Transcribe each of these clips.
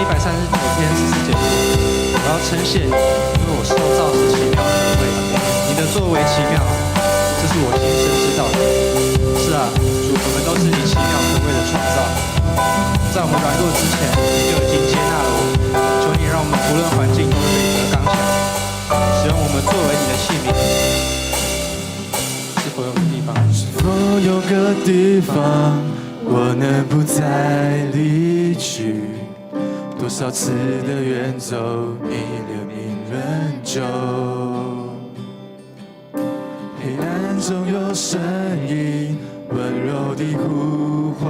139天44节，我要称谢你，因为我受造是奇妙可畏，你的作为奇妙，这是我今生知道的。是啊，主，我们都是你奇妙可畏的创造，在我们软弱之前，你就已经接纳了我们。求你让我们无论环境都对得刚强，使用我们作为你的器皿。是否有个地方？是否有个地方，我能不再离去？多少次的远走，你怜悯仍旧。黑暗中有声音，温柔地呼唤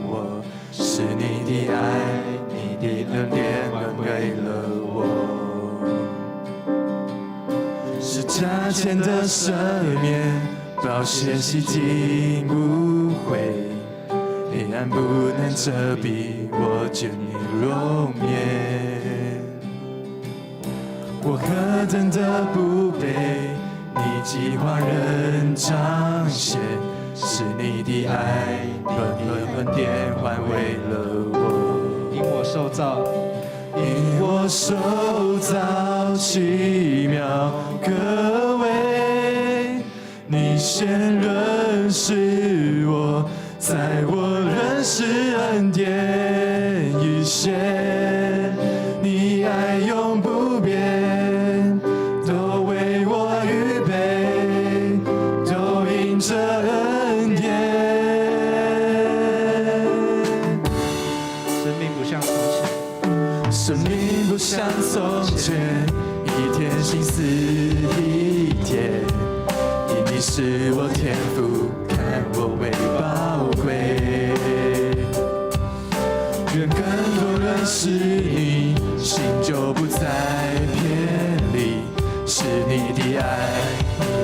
我，是你的爱，你的恩典挽回了我。是价钱的赦免，宝血洗净污秽，黑暗不能遮蔽我见你容颜。我何等的不配，你计划仍彰显，是你的爱，你的恩典换回了我。因我受造，因我受造奇妙可畏，你先认识我，在我认识恩典以前，你爱永不变，都为我预备，都因着恩典。生命不像从前，生命不像从前，一天心思一天，因你是我天父，看我为宝贵。愿更多认识你，心就不再偏离。是你的爱，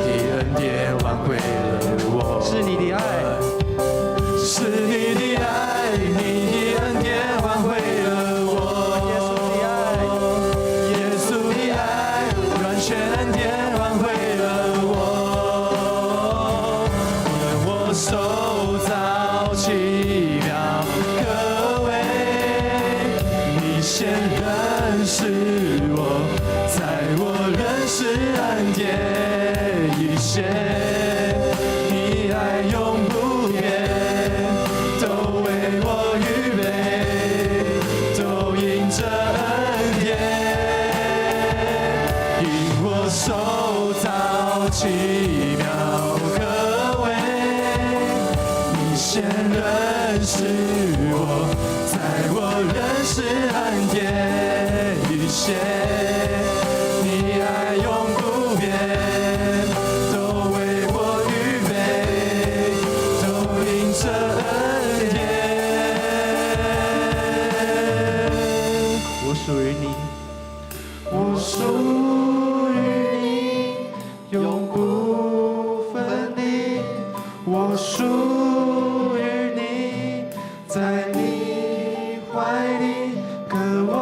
你的恩典挽回了我。是你的爱，是你的爱，你的恩典挽回了我。耶稣的爱，完全恩典挽回了我。愿我受造奇妙可畏，你先认识我，在我认识恩典以前。你爱永不变，都为我预备，都因着恩典。因我受造奇妙可畏，你先认识我，在我认识恩典以前。你爱永不变，都为我预备，都因着恩典。我属于你，我属于你，永不分离。我属于你，在你怀里渴望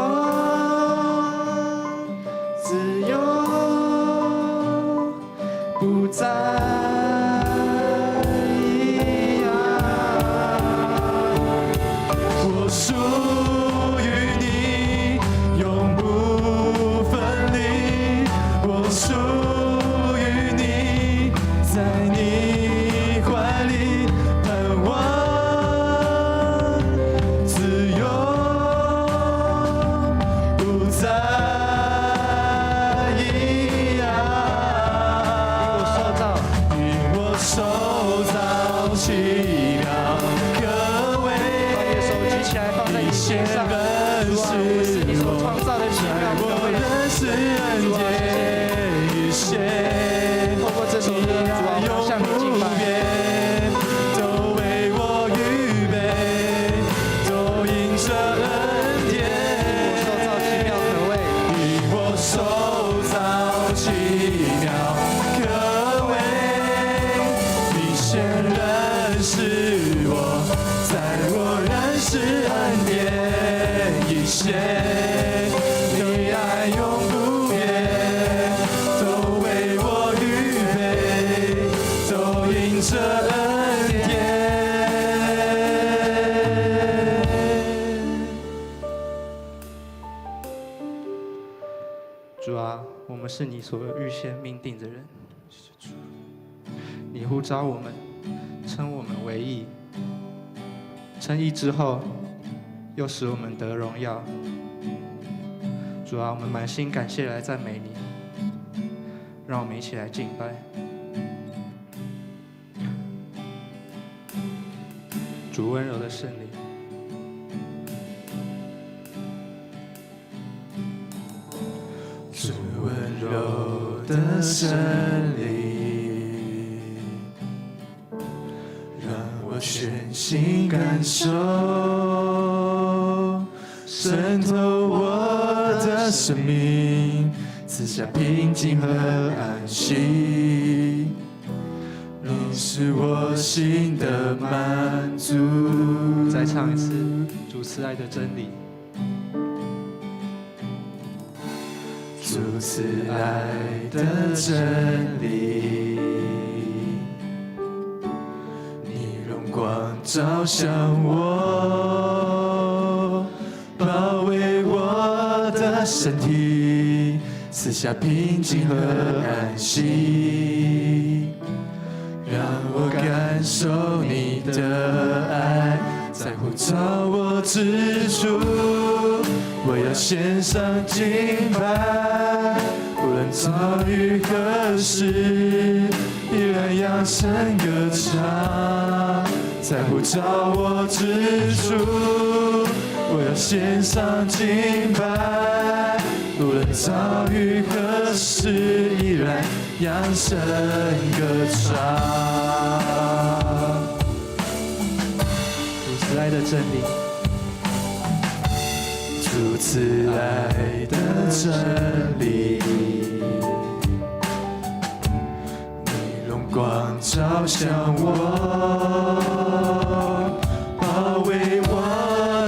自由，不再一样。我属于你，永不分离。我属于你，在你怀里盼望自由，不再一样。因我受造奇妙可畏。把你的手举起来，放在你心上。主啊，我是你所创造的奇妙可畏。认识恩典一切，透过这首歌，主啊，我向你敬拜。都为我预备，都因着恩典。因我受造奇妙可畏，你先认识我，在我认识恩典以前。你爱永不变，都为我预备，都因着恩典。主啊，我们是你所预先命定的人，你呼召我们，称我们为义，称义之后，又使我们得荣耀。主啊，我们满心感谢来赞美你，让我们一起来敬拜。主温柔的圣灵，主温柔的圣灵，让我全心感受，渗透我的生命，赐下平静和安息。你是我心的满足。再唱一次主慈爱的真理。主慈爱的真理，你荣光照向我，包围我的身体，赐下平静和安息。让我感受你的爱，在呼召我之处，我要献上敬拜，无论遭遇何时，依然扬声歌唱。在呼召我之处，我要献上敬拜，无论遭遇何时，依然扬声歌唱。主慈爱的真理，主慈爱的真理，你荣光照向我，包围我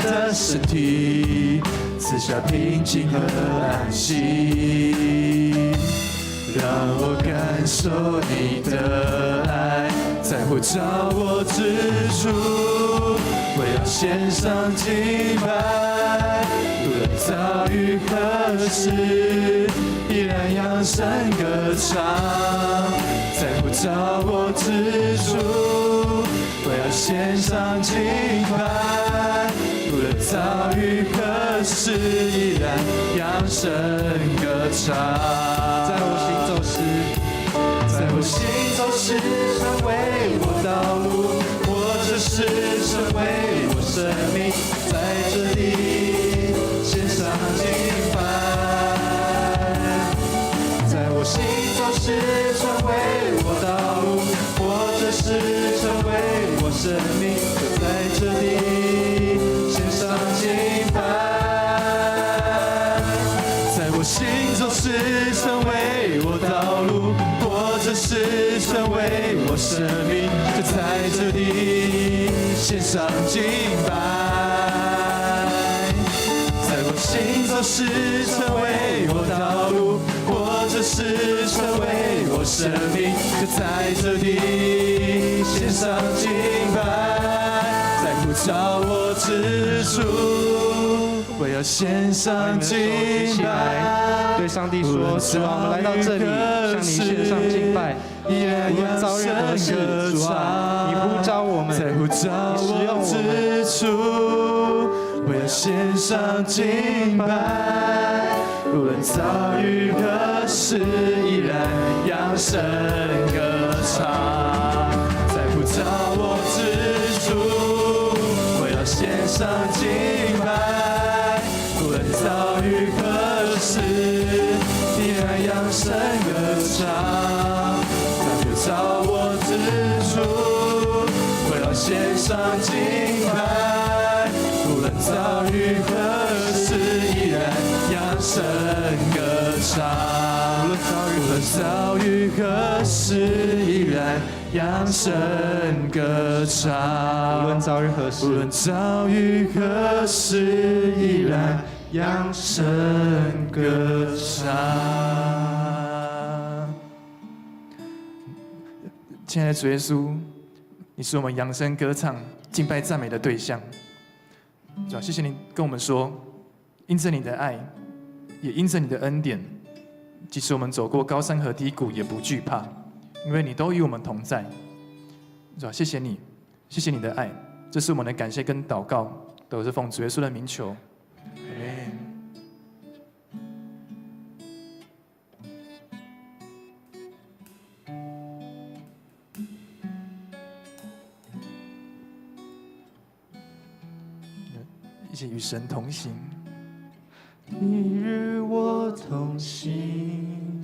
的身体，赐下平静和安息。让我感受你的爱，在呼召我之处，我要献上敬拜，无论遭遇何时，依然扬声歌唱。在呼召我之处，我要献上敬拜，无论遭遇何时，依然扬声歌唱。在我行走时，成为我道路，或者是成为我生命，在这里献上敬拜。在我行走时，成为我道路，或者是成为我生命，就在这里献上敬拜。在我行走时，成为我道路，或者是成为我生命，就在这里献上敬拜。在我行走时，成为我道路，或者是成为我生命，就在这里献上敬拜。在呼召我之处，我要献上敬拜。对上帝说：主啊，我们来到这里，向你献上敬拜。无论遭遇何事，主啊，你呼召我们，在呼召我之处，我要献上敬拜。无论遭遇何事，依然扬声歌唱。在呼召我之处，我要献上敬拜。无论遭遇何事，依然扬声歌唱。在呼召我之处，我要献上敬拜。无论遭遇何事，依然扬声歌唱。无论遭遇何事，依然扬声歌唱。无论遭遇何事，无论遭遇何事，依然扬声歌唱。亲爱的主耶稣，你是我们扬声歌唱、敬拜赞美的对象。主啊，谢谢你跟我们说，因着你的爱，也因着你的恩典，即使我们走过高山和低谷，也不惧怕，因为你都与我们同在。主啊，谢谢你，谢谢你的爱，这是我们的感谢跟祷告，都是奉主耶稣的名求。阿们。一起与神同行。你与我同行，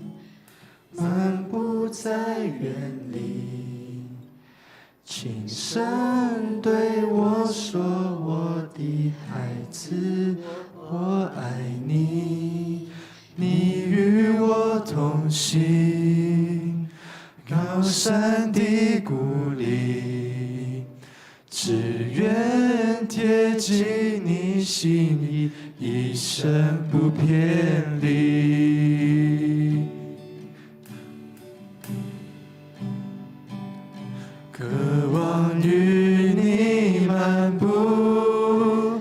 漫步在园里，轻声对我说：“我的孩子，我爱你。”你与我同行，高山低谷里，只愿贴近你心意，一生不偏离。渴望与你漫步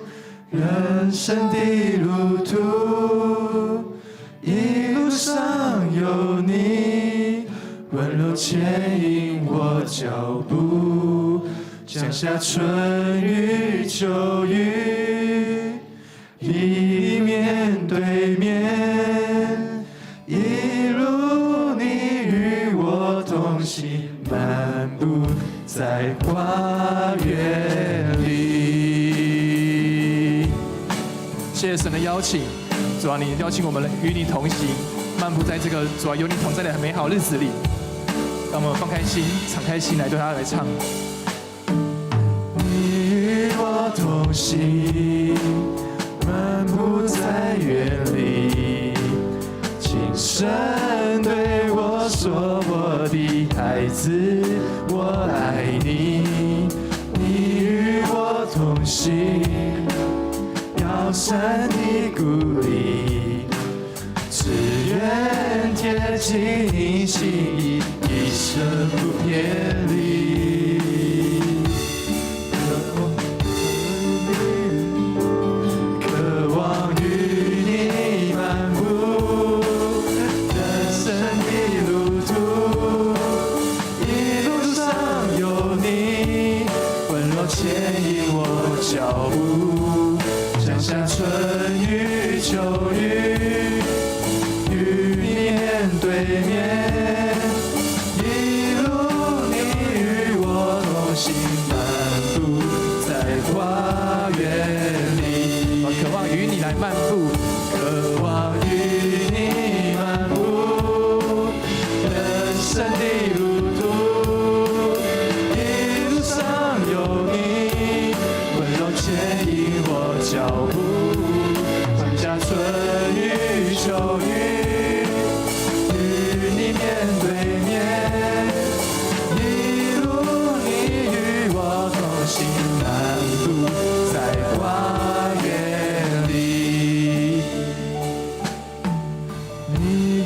人生的路途，一路上有你温柔牵引我脚步，降下春雨秋雨，一面对面，一路你与我同行，漫步在花园里。谢谢神的邀请，主啊，你邀请我们与你同行，漫步在这个主啊有你同在的美好日子里。让我们放开心，敞开心来对他来唱。你与我同行，漫步在园里，轻声对我说：“我的孩子，我爱你。”你与我同行，高山低谷里，只愿贴近你心意，一生不偏离。渴望与你漫步人生的路途，一路上有你温柔牵引我脚步，降下春雨秋雨，与你面对面，一路你与我同行，漫步在花园里。渴望与你来漫步，渴望与你漫步人生的路途，一路上有你温柔牵引我脚步，降下春雨秋雨，与你面对面，一路你与我同行，漫步在花园里。你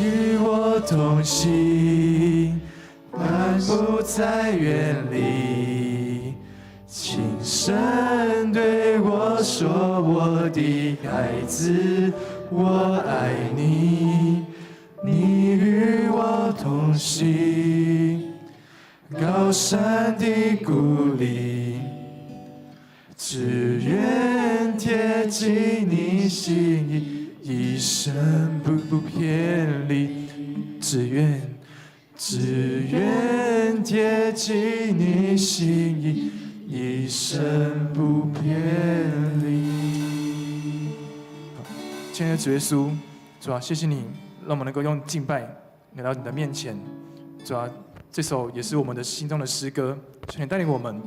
与我同行，漫步在园里，轻声对我说：“我的孩子，我爱你。”你与我同行，高山低谷里，只愿贴近你心意，一生不偏离。只愿贴近你心意，一生不偏离。亲爱的主耶稣，主啊，谢谢你让我们能够用敬拜来到你的面前。主啊，这首也是我们的心中的诗歌，求你带领我们。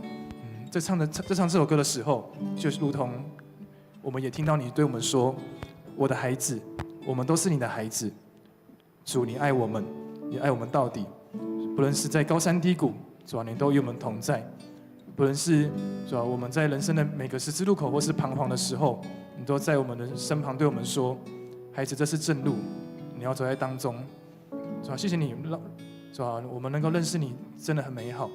在唱这首歌的时候，就如同我们也听到你对我们说：“我的孩子，我们都是你的孩子。主，你爱我们，你爱我们到底。不论是在高山低谷，主啊，你都与我们同在。不论是主啊，我们在人生的每个十字路口或是彷徨的时候，你都在我们的身旁对我们说：孩子，这是正路，你要走在当中。主啊，谢谢你，主啊，我们能够认识你，真的很美好，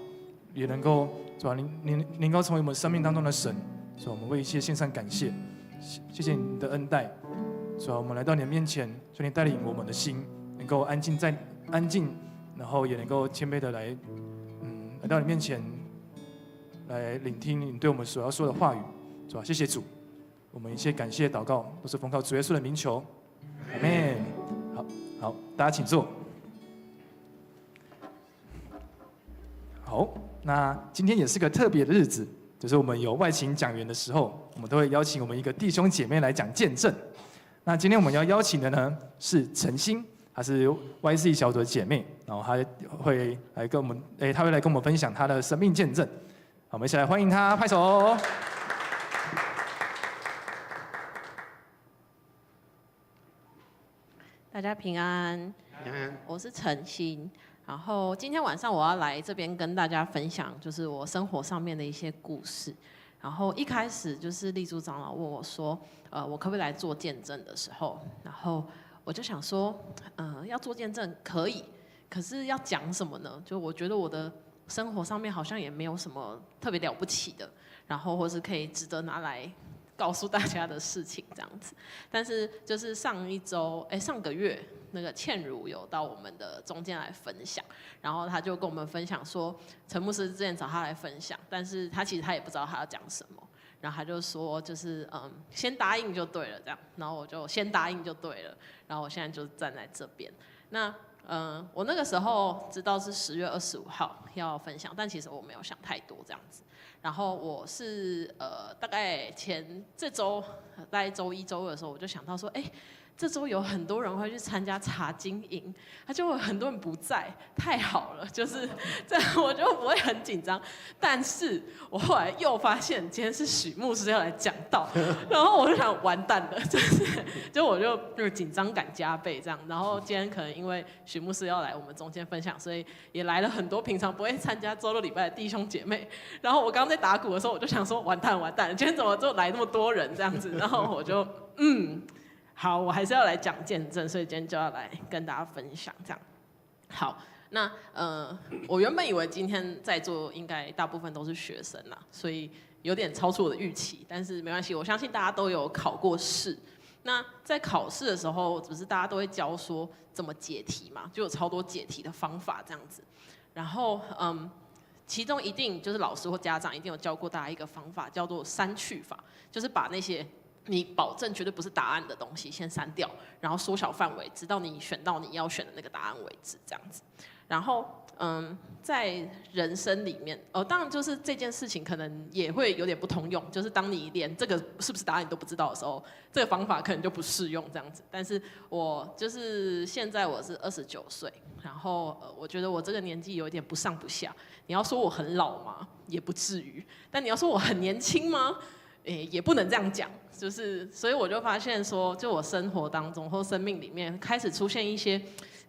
也能够主啊，你能够成为我们生命当中的神。主啊，我们为一切献上感谢，谢谢你的恩待。主啊，我们来到你的面前，求你带领我们的心，能够安静，然后也能够谦卑的来到你面前，来聆听你对我们所要说的话语，主啊，谢谢主，我们一切感谢祷告都是奉靠主耶稣的名求，阿们。好，大家请坐。好，那今天也是个特别的日子，就是我们有外勤讲员的时候，我们都会邀请我们一个弟兄姐妹来讲见证。那今天我们要邀请的呢是陈欣，她是 YC 小组的姐妹，然后她会来跟我们，她会来跟我们分享她的生命见证。好，我们一起来欢迎她，拍手。大家平安，我是陈欣。然后今天晚上我要来这边跟大家分享，就是我生活上面的一些故事。然后一开始就是立柱长老问我说，我可不可以来做见证的时候，然后我就想说，要做见证可以，可是要讲什么呢？就我觉得我的生活上面好像也没有什么特别了不起的，然后或是可以值得拿来告诉大家的事情这样子。但是就是上个月那个倩如有到我们的中间来分享，然后他就跟我们分享说，陈牧师之前找他来分享，但是他其实也不知道他要讲什么，然后他就说就是先答应就对了这样，然后我就先答应就对了，然后我现在就站在这边。那我那个时候知道是10月25号要分享，但其实我没有想太多这样子。然后我是大概这周大概周1、周2的时候，我就想到说，这周有很多人会去参加茶经营，他就会很多人不在，太好了，就是这样我就不会很紧张。但是我后来又发现今天是许牧师要来讲道，然后我就想完蛋了，我就紧张感加倍这样。然后今天可能因为许牧师要来我们中间分享，所以也来了很多平常不会参加周6礼拜的弟兄姐妹。然后我刚刚在打鼓的时候，我就想说完蛋了，今天怎么就来那么多人这样子？然后我就好，我还是要来讲见证，所以今天就要来跟大家分享这样。好，那我原本以为今天在座应该大部分都是学生啦，所以有点超出我的预期，但是没关系，我相信大家都有考过试。那在考试的时候，不是大家都会教说怎么解题嘛，就有超多解题的方法这样子。然后其中一定就是老师或家长一定有教过大家一个方法，叫做删去法，就是把那些你保证绝对不是答案的东西先删掉，然后缩小范围，直到你选到你要选的那个答案为止，这样子。然后在人生里面，当然就是这件事情可能也会有点不通用，就是当你连这个是不是答案你都不知道的时候，这个方法可能就不适用这样子。但是我就是现在我是29岁，然后我觉得我这个年纪有点不上不下。你要说我很老吗？也不至于。但你要说我很年轻吗？也不能这样讲，就是所以我就发现说，就我生活当中或生命里面开始出现一些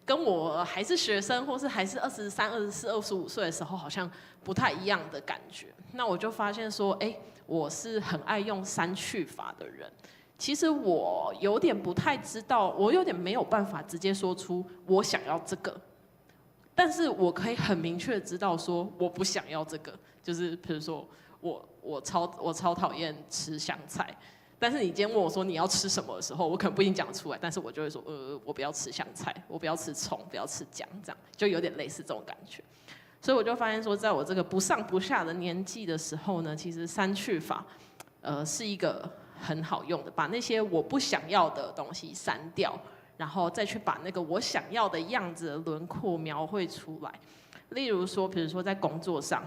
跟我还是学生或是还是23、24、25岁的时候好像不太一样的感觉。那我就发现说，我是很爱用删去法的人。其实我有点不太知道，我有点没有办法直接说出我想要这个，但是我可以很明确的知道说我不想要这个，就是比如说我超讨厌吃香菜，但是你今天问我说你要吃什么的时候，我可能不一定讲出来，但是我就会说我不要吃香菜，我不要吃葱，不要吃姜，这样就有点类似这种感觉。所以我就发现说，在我这个不上不下的年纪的时候呢，其实删去法是一个很好用的，把那些我不想要的东西删掉，然后再去把那个我想要的样子的轮廓描绘出来。例如说，比如说在工作上，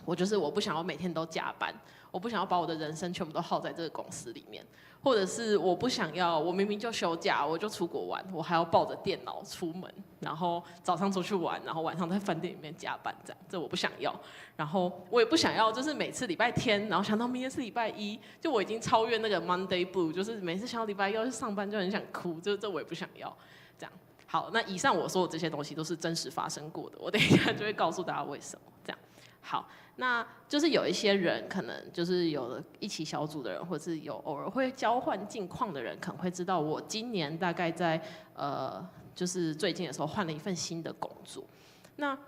我不想要每天都加班，我不想要把我的人生全部都耗在这个公司里面，或者是我不想要，我明明就休假，我就出国玩，我还要抱着电脑出门，然后早上出去玩，然后晚上在饭店里面加班，这我不想要。然后我也不想要，就是每次礼拜天，然后想到明天是礼拜一，就我已经超越那个 Monday Blue， 就是每次想到礼拜一要去上班就很想哭，这我也不想要，这样。好，那以上我说的这些东西都是真实发生过的，我等一下就会告诉大家为什么这样。好，那就是有一些人可能就是有一起小组的人，或者是有偶尔会交换近况的人，可能会知道我今年大概在就是最近的时候换了一份新的工作。那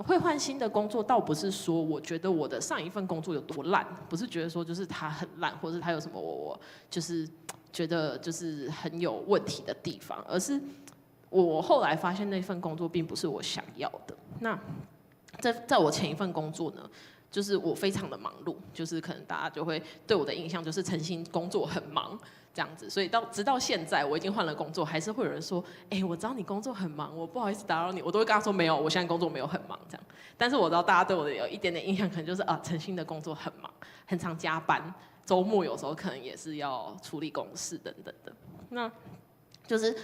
会换新的工作，倒不是说我觉得我的上一份工作有多烂，不是觉得说就是它很烂，或者是它有什么我就是觉得就是很有问题的地方，而是我后来发现那份工作并不是我想要的。那在我前一份工作呢，就是我非常的忙碌，就是可能大家就会对我的印象就是诚心工作很忙这样子，所以直到现在我已经换了工作，还是会有人说，我知道你工作很忙，我不好意思打扰你，我都会跟他说没有，我现在工作没有很忙这样。但是我知道大家对我的有一点点印象，可能就是诚心的工作很忙，很常加班，周末有时候可能也是要处理公事等等的。那就是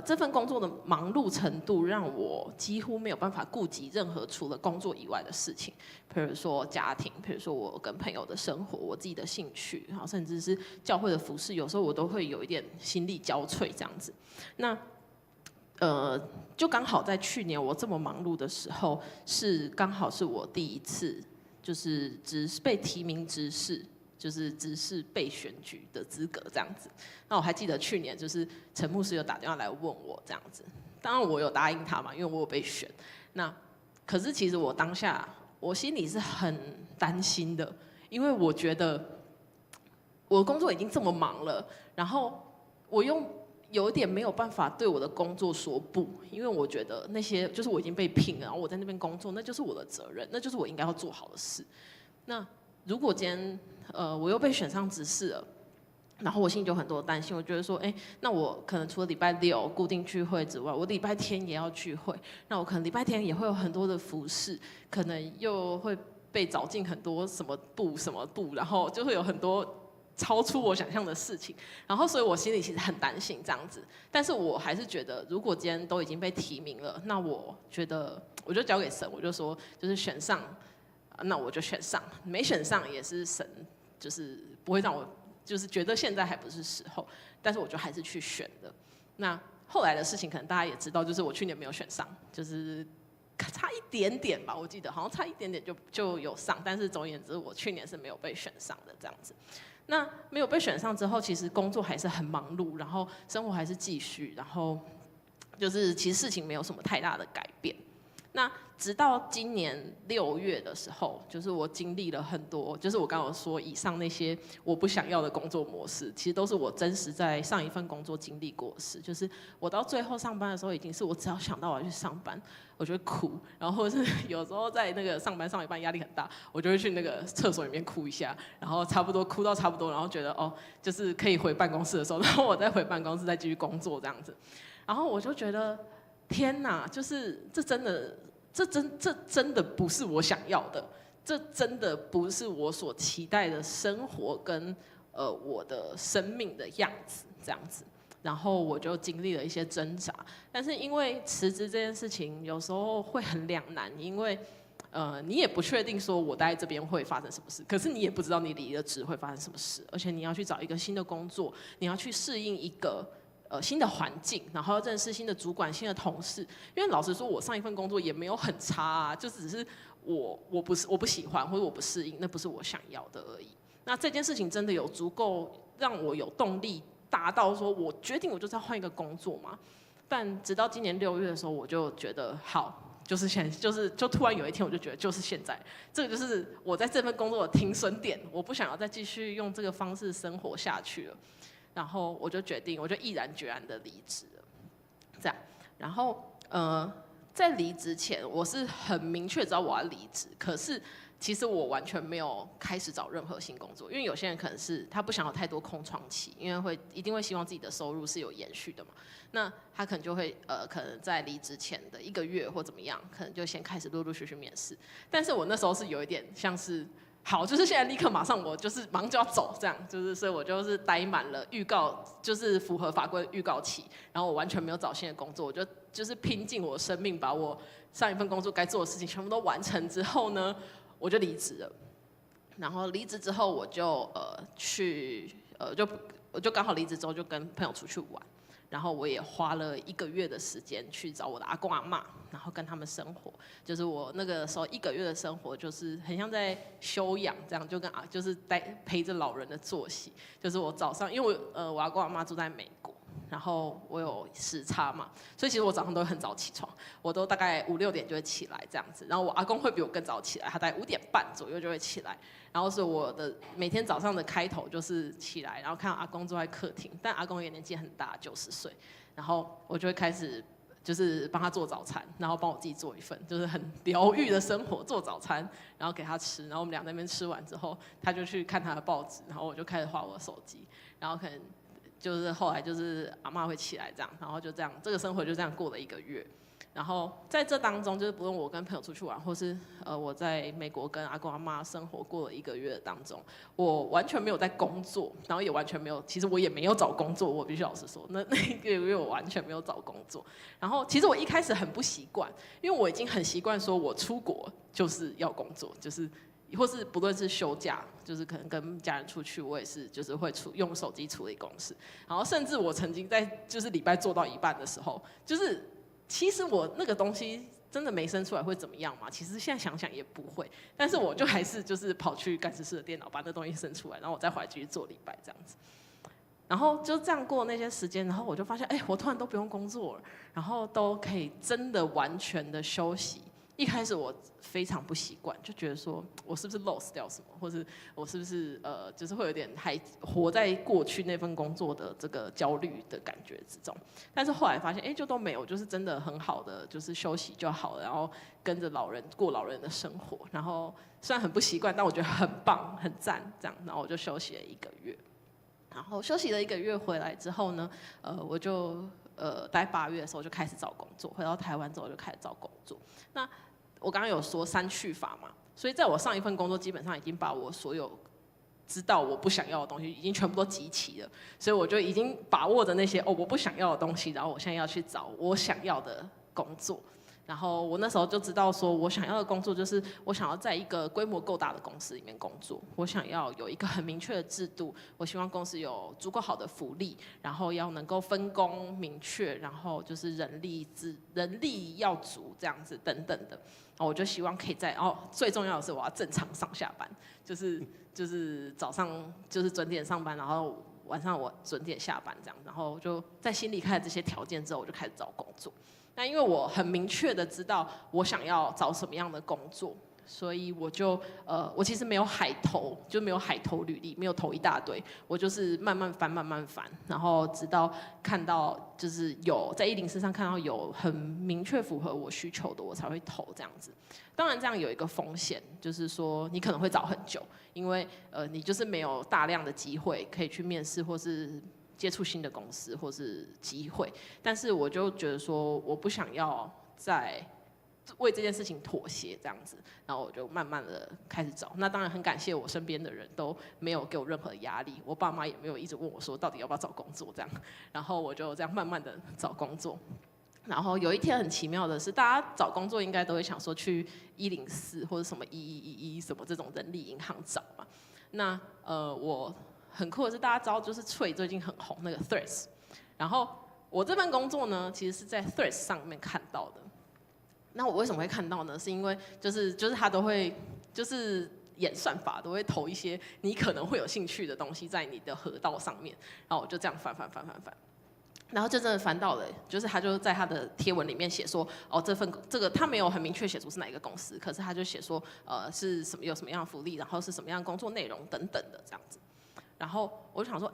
这份工作的忙碌程度，让我几乎没有办法顾及任何除了工作以外的事情，比如说家庭，比如说我跟朋友的生活，我自己的兴趣，然后甚至是教会的服事，有时候我都会有一点心力交瘁这样子。那就刚好在去年我这么忙碌的时候，刚好是我第一次就是被提名执事。就是执事被选举的资格这样子，那我还记得去年就是陈牧师有打电话来问我这样子，当然我有答应他嘛，因为我有被选。那可是其实我当下我心里是很担心的，因为我觉得我的工作已经这么忙了，然后我又有一点没有办法对我的工作说不，因为我觉得那些就是我已经被聘了，然后我在那边工作，那就是我的责任，那就是我应该要做好的事。那如果今天我又被选上执事了，然后我心里就很多担心，我觉得说，那我可能除了礼拜六固定聚会之外，我礼拜天也要聚会，那我可能礼拜天也会有很多的服事，可能又会被找进很多什么部，然后就会有很多超出我想象的事情，然后所以我心里其实很担心这样子，但是我还是觉得，如果今天都已经被提名了，那我觉得我就交给神，我就说就是选上。那我就选上，没选上也是神，就是不会让我就是觉得现在还不是时候，但是我就还是去选的。那后来的事情可能大家也知道，就是我去年没有选上，就是差一点点吧，我记得好像差一点点就有上，但是总而言之，我去年是没有被选上的这样子。那没有被选上之后，其实工作还是很忙碌，然后生活还是继续，然后就是其实事情没有什么太大的改变。那直到今年6月的时候，就是我经历了很多，就是我刚刚有说以上那些我不想要的工作模式，其实都是我真实在上一份工作经历过的事。就是我到最后上班的时候，已经是我只要想到我要去上班，我就会哭，然后或者是有时候在那个上一班压力很大，我就会去那个厕所里面哭一下，然后差不多哭到差不多，然后觉得就是可以回办公室的时候，然后我再回办公室再继续工作这样子，然后我就觉得。天哪，就是这真的不是我想要的，这真的不是我所期待的生活跟我的生命的样子这样子。然后我就经历了一些挣扎，但是因为辞职这件事情有时候会很两难，因为你也不确定说我待在这边会发生什么事，可是你也不知道你离了职会发生什么事，而且你要去找一个新的工作，你要去适应一个。新的环境，然后认识新的主管、新的同事。因为老实说，我上一份工作也没有很差啊，就只是我不喜欢或者我不适应，那不是我想要的而已。那这件事情真的有足够让我有动力达到说，我决定我就是要换一个工作嘛。但直到今年6月的时候，我就觉得好，就是现在，就突然有一天，我就觉得就是现在，这个就是我在这份工作的停损点，我不想要再继续用这个方式生活下去了。然后我就决定，我就毅然决然的离职了，这样。然后在离职前，我是很明确知道我要离职，可是其实我完全没有开始找任何新工作，因为有些人可能是他不想有太多空窗期，因为一定会希望自己的收入是有延续的嘛。那他可能就会可能在离职前的1个月或怎么样，可能就先开始陆陆续续面试。但是我那时候是有一点像是。好，就是现在立刻马上，我就是马上就要走，这样就是，所以我就是待满了预告，就是符合法规的预告期，然后我完全没有找新的工作，我就是拼尽我的生命，把我上一份工作该做的事情全部都完成之后呢，我就离职了。然后离职之后，我就我就刚好离职之后就跟朋友出去玩。然后我也花了1个月的时间去找我的阿公阿嬷，然后跟他们生活。就是我那个时候1个月的生活，就是很像在休养这样，就是陪着老人的作息。就是我早上，因为我阿公阿嬷住在美国，然后我有时差嘛，所以其实我早上都会很早起床，我都大概5、6点就会起来这样子。然后我阿公会比我更早起来，他大概5点半左右就会起来。然后是我的每天早上的开头就是起来，然后看到阿公坐在客厅，但阿公也年纪很大，90岁，然后我就会开始就是帮他做早餐，然后帮我自己做一份，就是很疗愈的生活，做早餐，然后给他吃，然后我们俩在那边吃完之后，他就去看他的报纸，然后我就开始滑我的手机，然后可能就是后来就是阿嬷会起来这样，然后就这样，这个生活就这样过了1个月。然后在这当中，就是不论我跟朋友出去玩，或是我在美国跟阿公阿嬷生活过了1个月的当中，我完全没有在工作，然后也完全没有，其实我也没有找工作，我必须老实说，那1个月我完全没有找工作。然后其实我一开始很不习惯，因为我已经很习惯说我出国就是要工作，就是或是不论是休假，就是可能跟家人出去，我也是就是会用手机处理公事。然后甚至我曾经在就是礼拜做到一半的时候，就是其实我那个东西真的没生出来会怎么样嘛？其实现在想想也不会，但是我就还是就是跑去干实事的电脑把那东西生出来，然后我再回来继续做礼拜这样子。然后就这样过那些时间，然后我就发现，我突然都不用工作了，然后都可以真的完全的休息。一开始我非常不习惯，就觉得说我是不是 lost 掉什么，或是我是不是就是会有点还活在过去那份工作的这个焦虑的感觉之中。但是后来发现，就都没有，就是真的很好的，就是休息就好了，然后跟着老人过老人的生活。然后虽然很不习惯，但我觉得很棒、很赞，这样。然后我就休息了1个月。然后休息了1个月回来之后呢，我就大概8月的时候就开始找工作，回到台湾之后就开始找工作。那我刚刚有说3去法嘛，所以在我上一份工作基本上已经把我所有知道我不想要的东西已经全部都集齐了，所以我就已经把握着那些我不想要的东西，然后我现在要去找我想要的工作。然后我那时候就知道说，我想要的工作就是我想要在一个规模够大的公司里面工作，我想要有一个很明确的制度，我希望公司有足够好的福利，然后要能够分工明确，然后就是人力要足这样子等等的。然后我就希望可以在最重要的是我要正常上下班，就是早上就是准点上班，然后晚上我准点下班这样。然后就在心里开了这些条件之后，我就开始找工作。那因为我很明确的知道我想要找什么样的工作，所以我就我其实没有海投，就没有海投履历，没有投一大堆，我就是慢慢翻，然后直到看到就是有在104上看到有很明确符合我需求的，我才会投这样子。当然这样有一个风险，就是说你可能会找很久，因为你就是没有大量的机会可以去面试或是接触新的公司或是机会。但是我就觉得说我不想要再为这件事情妥协这样子，然后我就慢慢的开始找。那当然很感谢我身边的人都没有给我任何压力，我爸妈也没有一直问我说到底要不要找工作这样，然后我就这样慢慢的找工作。然后有一天很奇妙的是，大家找工作应该都会想说去104或者什么1111什么这种人力银行找嘛。那我很酷的是，大家知道就是脆最近很红那个 Threads， 然后我这份工作呢，其实是在 Threads 上面看到的。那我为什么会看到呢？是因为就是他都会就是演算法都会投一些你可能会有兴趣的东西在你的河道上面，然后我就这样翻，然后就真的翻到了，就是他就在他的贴文里面写说，这个他没有很明确写出是哪一个公司，可是他就写说是什么有什么样的福利，然后是什么样的工作内容等等的这样子。然后我就想说，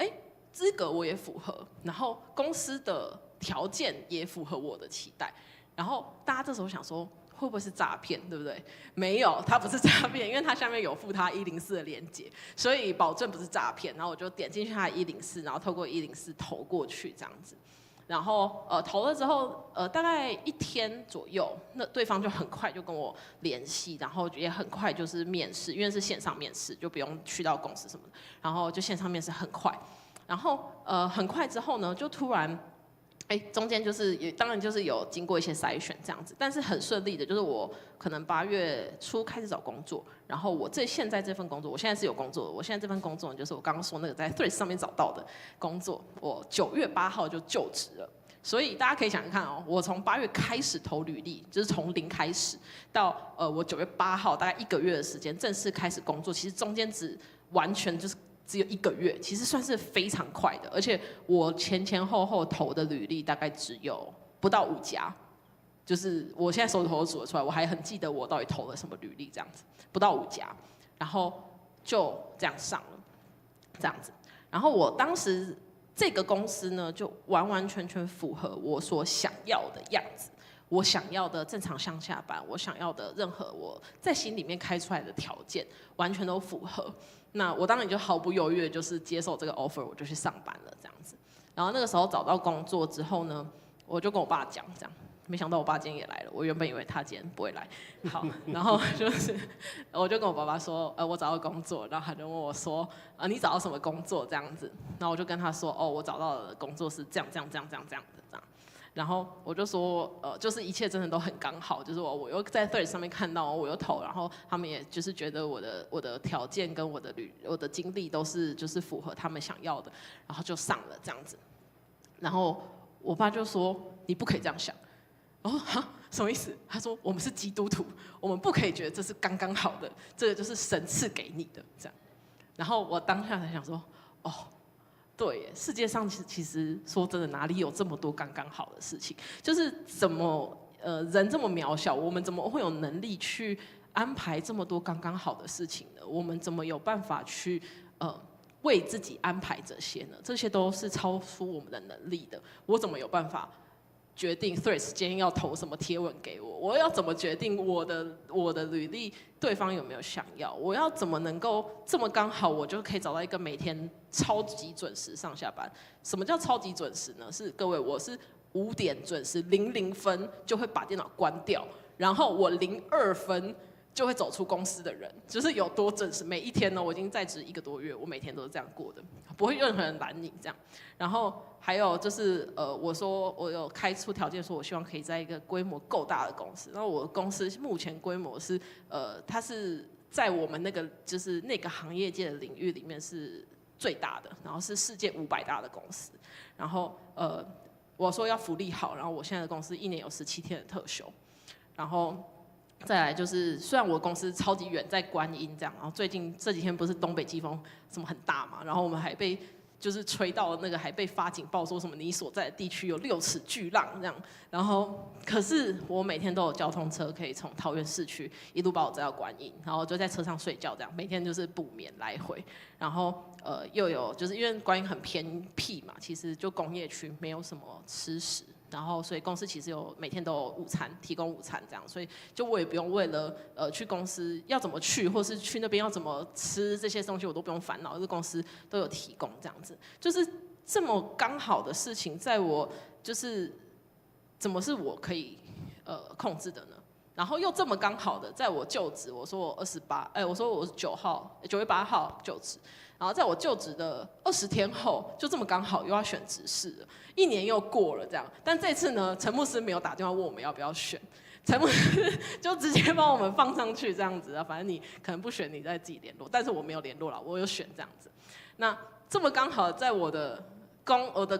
资格我也符合，然后公司的条件也符合我的期待。然后大家这时候想说，会不会是诈骗，对不对？没有，它不是诈骗，因为它下面有附它104的连结，所以保证不是诈骗。然后我就点进去它的104，然后透过104投过去这样子。然后投了之后，大概1天左右，那对方就很快就跟我联系，然后也很快就是面试，因为是线上面试，就不用去到公司什么的，然后就线上面试很快。然后很快之后呢，就突然。中间就是当然就是有经过一些筛选这样子，但是很顺利的，就是我可能8月初开始找工作，然后我现在这份工作，我现在是有工作的，我现在这份工作就是我刚刚说那个在 Threads 上面找到的工作，我9月8号就就职了。所以大家可以想想看我从8月开始投履历，就是从0开始，到我9月8号大概1个月的时间正式开始工作，其实中间完全就是。只有1个月，其实算是非常快的，而且我前后投的履历大概只有不到5家，就是我现在手指头都数得出来，我还很记得我到底投了什么履历这样子，不到5家，然后就这样上了，这样子。然后我当时这个公司呢，就完完全全符合我所想要的样子，我想要的正常上下班，我想要的任何我在心里面开出来的条件，完全都符合。那我当然就毫不犹豫的就是接受这个 offer， 我就去上班了这样子。然后那个时候找到工作之后呢，我就跟我爸讲这样。没想到我爸今天也来了，我原本以为他今天不会来。好，然后我就跟我爸爸说，我找到工作，然后他就问我说，你找到什么工作这样子？然后我就跟他说，我找到的工作是这样的这样。然后我就说，就是一切真的都很刚好，就是我又在 Threads 上面看到，我又投，然后他们也就是觉得我的条件跟我的经历都是就是符合他们想要的，然后就上了这样子。然后我爸就说，你不可以这样想。然后什么意思？他说我们是基督徒，我们不可以觉得这是刚刚好的，这个就是神赐给你的这样。然后我当下才想说，对耶，世界上其实说真的，哪里有这么多刚刚好的事情？就是怎么人这么渺小，我们怎么会有能力去安排这么多刚刚好的事情呢？我们怎么有办法去为自己安排这些呢？这些都是超出我们的能力的。我怎么有办法决定 Threads 今天要投什么贴文给我？我要怎么决定我的履历对方有没有想要？我要怎么能够这么刚好，我就可以找到一个每天超级准时上下班？什么叫超级准时呢？是各位，我是5点准时00分就会把电脑关掉，然后我02分就会走出公司的人，就是有多准时。每一天呢，我已经在职1个多月，我每天都是这样过的，不会任何人拦你这样。然后还有就是我说我有开出条件，说我希望可以在一个规模够大的公司。然后我公司目前规模是它是在我们那个就是那个行业界的领域里面是最大的，然后是世界500大的公司。然后我说要福利好，然后我现在的公司1年有17天的特休，然后。再来就是，虽然我公司超级远，在观音这样，然后最近这几天不是东北季风什么很大嘛，然后我们还被就是吹到那个还被发警报，说什么你所在的地区有6尺巨浪这样，然后可是我每天都有交通车可以从桃园市区一路把我载到观音，然后就在车上睡觉这样，每天就是补眠来回，然后又有就是因为观音很偏僻嘛，其实就工业区没有什么吃食。然后，所以公司其实每天都有午餐，提供午餐这样，所以就我也不用为了去公司要怎么去，或是去那边要怎么吃这些东西，我都不用烦恼，因为公司都有提供这样子。就是这么刚好的事情，在我就是怎么是我可以控制的呢？然后又这么刚好的，在我就职，我说我我说我是9月8号就职。然后在我就职的20天后，就这么刚好又要选执事了，1年又过了这样。但这次呢，陈牧师没有打电话问我们要不要选，陈牧师就直接帮我们放上去这样子啊。反正你可能不选，你再自己联络。但是我没有联络了，我有选这样子。那这么刚好，在我的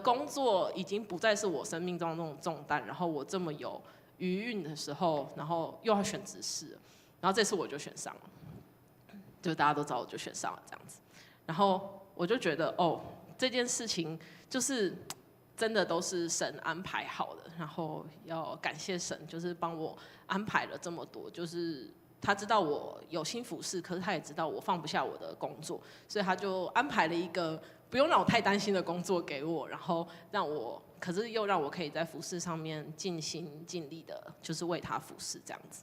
工作已经不再是我生命中的那种重担，然后我这么有余韵的时候，然后又要选执事了，然后这次我就选上了，就大家都知道我就选上了这样子。然后我就觉得这件事情就是真的都是神安排好的，然后要感谢神，就是帮我安排了这么多，就是他知道我有心服侍，可是他也知道我放不下我的工作，所以他就安排了一个不用让我太担心的工作给我，然后可是又让我可以在服侍上面尽心尽力的，就是为他服侍这样子。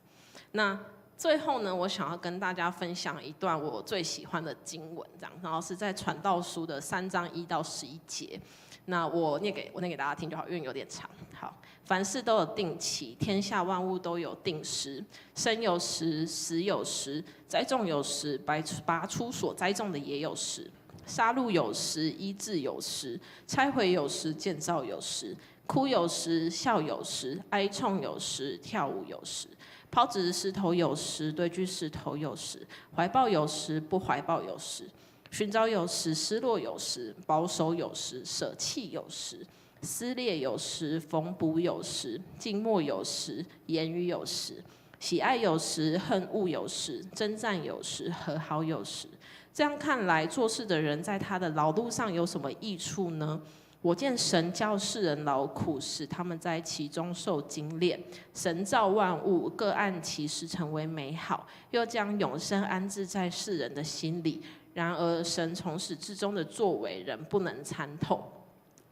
那最后呢，我想要跟大家分享一段我最喜欢的经文，这样，然后是在传道书的3章1到11节。那我念给大家听就好，因为有点长。好，凡事都有定期，天下万物都有定时，生有时，死有时，栽种有时，拔出所栽种的也有时，杀戮有时，医治有时，拆毁有时，建造有时，哭有时，笑有时，哀痛有时，跳舞有时。抛掷石头有时，堆聚石头有时，怀抱有时，不怀抱有时，寻找有时，失落有时，保守有时，舍弃有时，撕裂有时，缝补有时，静默有时，言语有时，喜爱有时，恨恶有时，征战有时，和好有时。这样看来，做事的人在他的劳碌上有什么益处呢？我见神叫世人劳苦，使他们在其中受精炼。神造万物，各按其时成为美好，又将永生安置在世人的心里。然而，神从始至终的作为，人不能参透。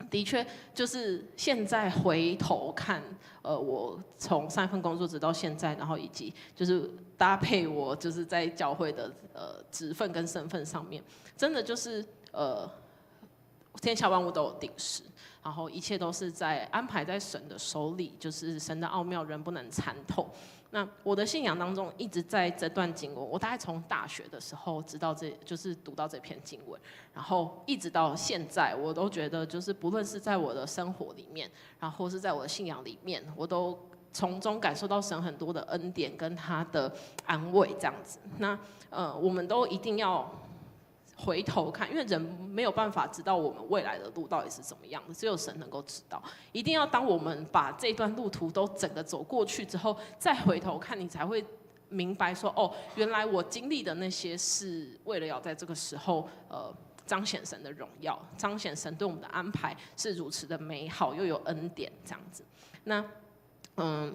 的确，就是现在回头看，我从上一份工作直到现在，然后以及就是搭配我就是在教会的职分跟身份上面，真的就是天下万物都有定时，然后一切都是在安排在神的手里，就是神的奥妙人不能参透。那我的信仰当中一直在这段经文，我大概从大学的时候知道就是读到这篇经文，然后一直到现在，我都觉得就是不论是在我的生活里面，然后是在我的信仰里面，我都从中感受到神很多的恩典跟他的安慰这样子。那我们都一定要回头看，因为人没有办法知道我们未来的路到底是怎么样的，只有神能够知道。一定要当我们把这段路途都整个走过去之后，再回头看，你才会明白说，哦，原来我经历的那些是为了要在这个时候，彰显神的荣耀，彰显神对我们的安排是如此的美好，又有恩典这样子。那，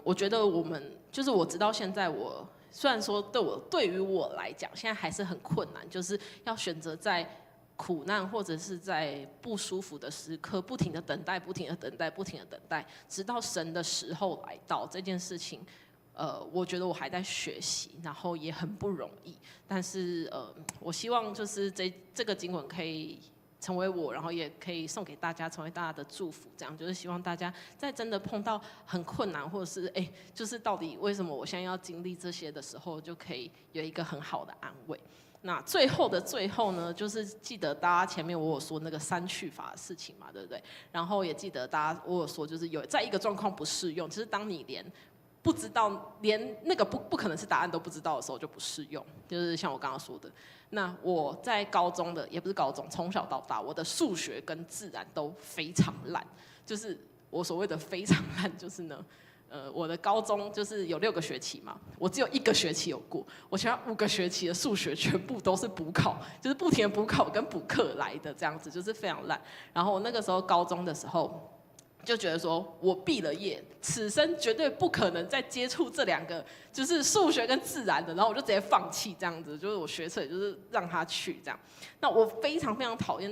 我觉得我们就是我直到现在我。虽然说对于我来讲，现在还是很困难，就是要选择在苦难或者是在不舒服的时刻，不停的等待，不停的等待，不停的等待，直到神的时候来到。这件事情，我觉得我还在学习，然后也很不容易。但是我希望就是这个经文可以成为我，然后也可以送给大家，成为大家的祝福。这样就是希望大家在真的碰到很困难，或者是就是到底为什么我现在要经历这些的时候，就可以有一个很好的安慰。那最后的最后呢，就是记得大家前面我有说那个删去法的事情嘛，对不对？然后也记得大家我有说，就是有在一个状况不适用，就是当你连不知道，连那个不可能是答案都不知道的时候就不适用。就是像我刚刚说的，那我在高中的也不是高中，从小到大，我的数学跟自然都非常烂。就是我所谓的非常烂，就是呢，我的高中就是有6个学期嘛，我只有1个学期有过，我其他5个学期的数学全部都是补考，就是不停的补考跟补课来的这样子，就是非常烂。然后我那个时候高中的时候。就觉得说，我毕了业，此生绝对不可能再接触这2个，就是数学跟自然的，然后我就直接放弃这样子，就是我学测也就是让他去这样。那我非常非常讨厌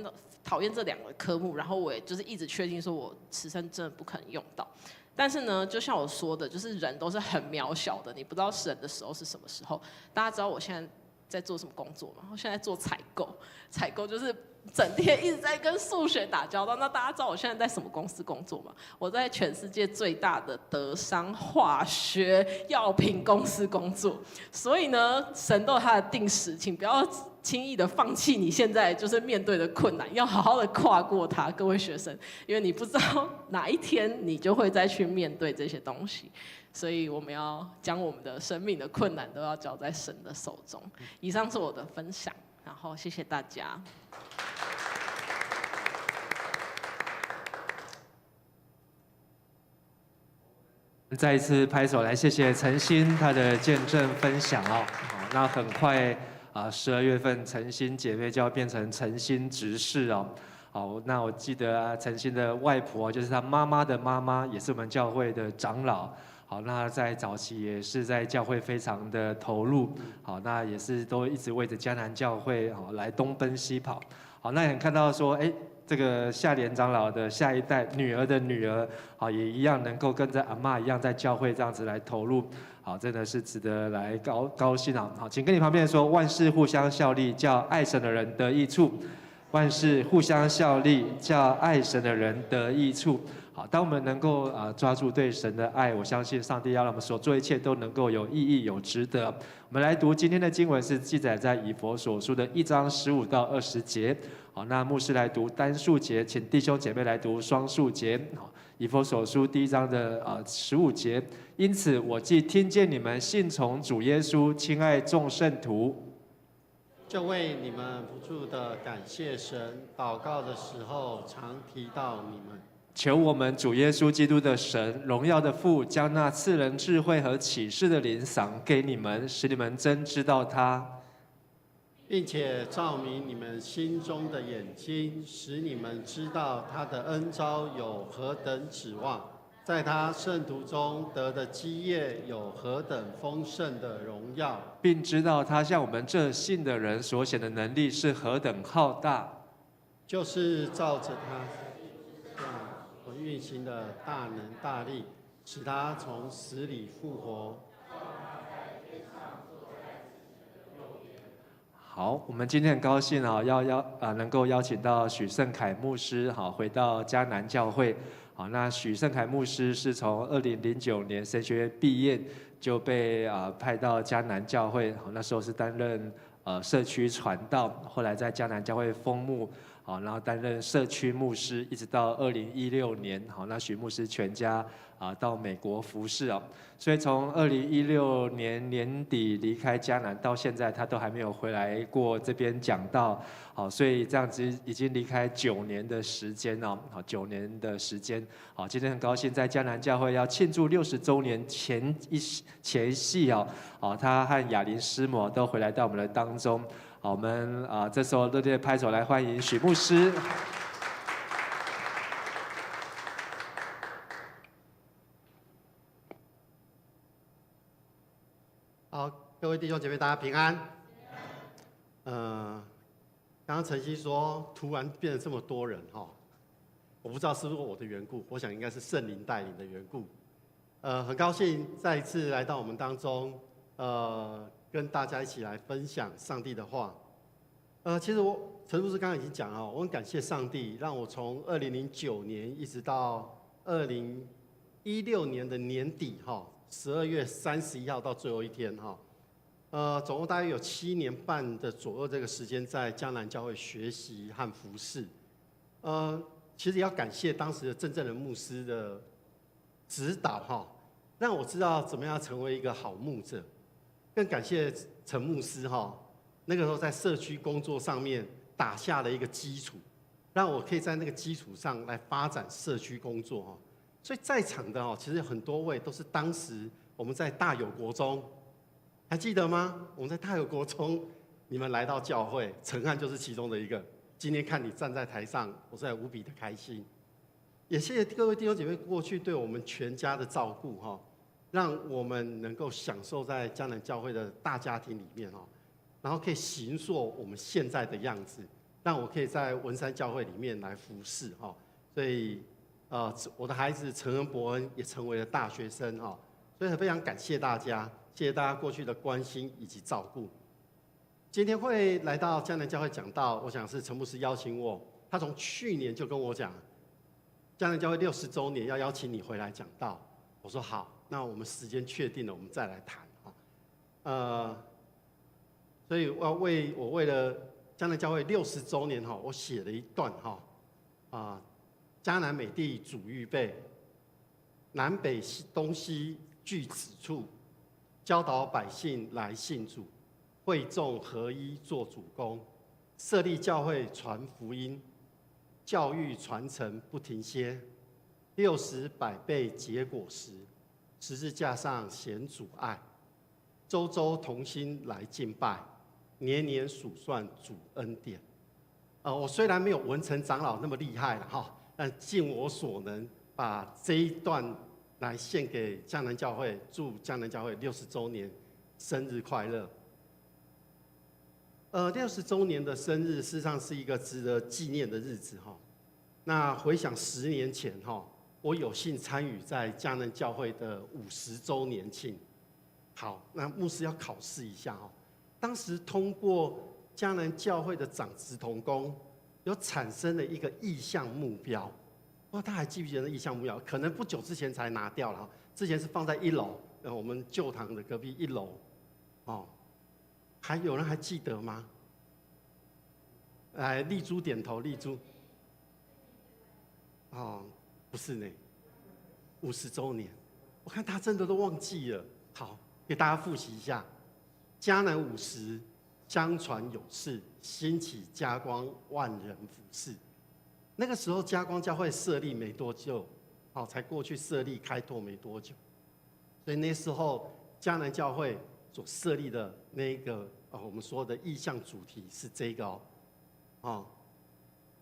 这2个科目，然后我也就是一直确定说我此生真的不可能用到。但是呢，就像我说的，就是人都是很渺小的，你不知道神的时候是什么时候。大家知道我现在在做什么工作吗？我现在做采购，采购就是整天一直在跟数学打交道。那大家知道我现在在什么公司工作吗？我在全世界最大的德商化学药品公司工作。所以呢，神都有他的定时，请不要轻易的放弃你现在就是面对的困难，要好好的跨过它，各位学生，因为你不知道哪一天你就会再去面对这些东西。所以我们要将我们的生命的困难都要交在神的手中。以上是我的分享，然后谢谢大家。再一次拍手来谢谢陈欣她的见证分享哦。那很快12月份陈欣姐妹就要变成陈欣执事哦。好，那我记得陈欣的外婆就是她妈妈的妈妈，也是我们教会的长老。好，那在早期也是在教会非常的投入，好，那也是都一直为着迦南教会好来东奔西跑。好，那也看到说，这个夏莲长老的下一代女儿的女儿，好，也一样能够跟着阿嬷一样在教会这样子来投入，好，真的是值得来高兴啊！好，请跟你旁边说，万事互相效力，叫爱神的人得益处。万事互相效力，叫爱神的人得益处。好，当我们能够抓住对神的爱，我相信上帝要让我们所做一切都能够有意义、有值得。我们来读今天的经文，是记载在以弗所书的1章15到20节。好，那牧师来读单数节，请弟兄姐妹来读双数节。好，以弗所书第1章的15节。因此，我既听见你们信从主耶稣，亲爱众圣徒。就为你们不住的感谢神，祷告的时候常提到你们。求我们主耶稣基督的神，荣耀的父，将那赐人智慧和启示的灵赏给你们，使你们真知道他，并且照明你们心中的眼睛，使你们知道他的恩召有何等指望，在他圣徒中得的基业有何等丰盛的荣耀，并知道他向我们这信的人所显的能力是何等浩大，就是照着他运行的大能大力，使他从死里复活。好，我们今天很高兴啊，能够邀请到许胜凯牧师好回到迦南教会。好，那许胜凯牧师是从2009年神学院毕业就被派到迦南教会，好，那时候是担任社区传道，后来在迦南教会封牧。好，然后担任社区牧师，一直到2016年，好，那许牧师全家到美国服侍哦，所以从2016年年底离开迦南到现在，他都还没有回来过这边讲道，好，所以这样子已经离开9年的时间哦，好，9年的时间，好，今天很高兴在迦南教会要庆祝60周年前夕哦，好，他和雅琳师母都回来到我们的当中。好，我们这时候热烈拍手来欢迎许牧师。好，各位弟兄姐妹，大家平安。刚刚晨曦说突然变得这么多人哈，我不知道是不是我的缘故，我想应该是圣灵带领的缘故。很高兴再一次来到我们当中，跟大家一起来分享上帝的话。其实陈牧师刚刚已经讲了，我很感谢上帝，让我从2009年一直到2016年的年底12月31号到最后一天总共大约有7年半的左右这个时间在迦南教会学习和服侍。其实也要感谢当时的真正的牧师的指导让我知道怎么样成为一个好牧者。更感谢陈牧师那个时候在社区工作上面打下了一个基础，让我可以在那个基础上来发展社区工作所以在场的其实很多位都是当时我们在大有国中，还记得吗？我们在大有国中，你们来到教会，陈汉就是其中的一个。今天看你站在台上，我实在无比的开心。也谢谢各位弟兄姐妹过去对我们全家的照顾让我们能够享受在迦南教会的大家庭里面然后可以形塑我们现在的样子，让我可以在文山教会里面来服侍所以我的孩子陈恩伯恩也成为了大学生所以非常感谢大家，谢谢大家过去的关心以及照顾。今天会来到迦南教会讲道，我想是陈牧师邀请我，他从去年就跟我讲，迦南教会60周年要邀请你回来讲道。我说好，那我们时间确定了，我们再来谈所以我为了迦南教会60周年我写了一段迦南美地主预备，南北东西俱此处，教导百姓来信主，会众合一做主公，设立教会传福音，教育传承不停歇，60、100倍结果实，十字架上显主爱，周周同心来敬拜，年年数算主恩典。我虽然没有文成长老那么厉害了但尽我所能，把这一段来献给迦南教会，祝迦南教会60周年生日快乐。60周年的生日，事实上是一个值得纪念的日子那回想10年前我有幸参与在迦南教会的50周年庆。好，那牧师要考试一下当时通过迦南教会的长子同工，有产生了一个意向目标。不知道大家还记不记得那意向目标？可能不久之前才拿掉了之前是放在1楼，我们旧堂的隔壁1楼还有人还记得吗？来，丽珠点头，丽珠。不是呢，50周年，我看他真的都忘记了。好，给大家复习一下：迦南50，相传有事，兴起嘉光，万人服侍。那个时候嘉光教会设立没多久，才过去设立开拓没多久，所以那时候迦南教会所设立的那个我们说的意向主题是这个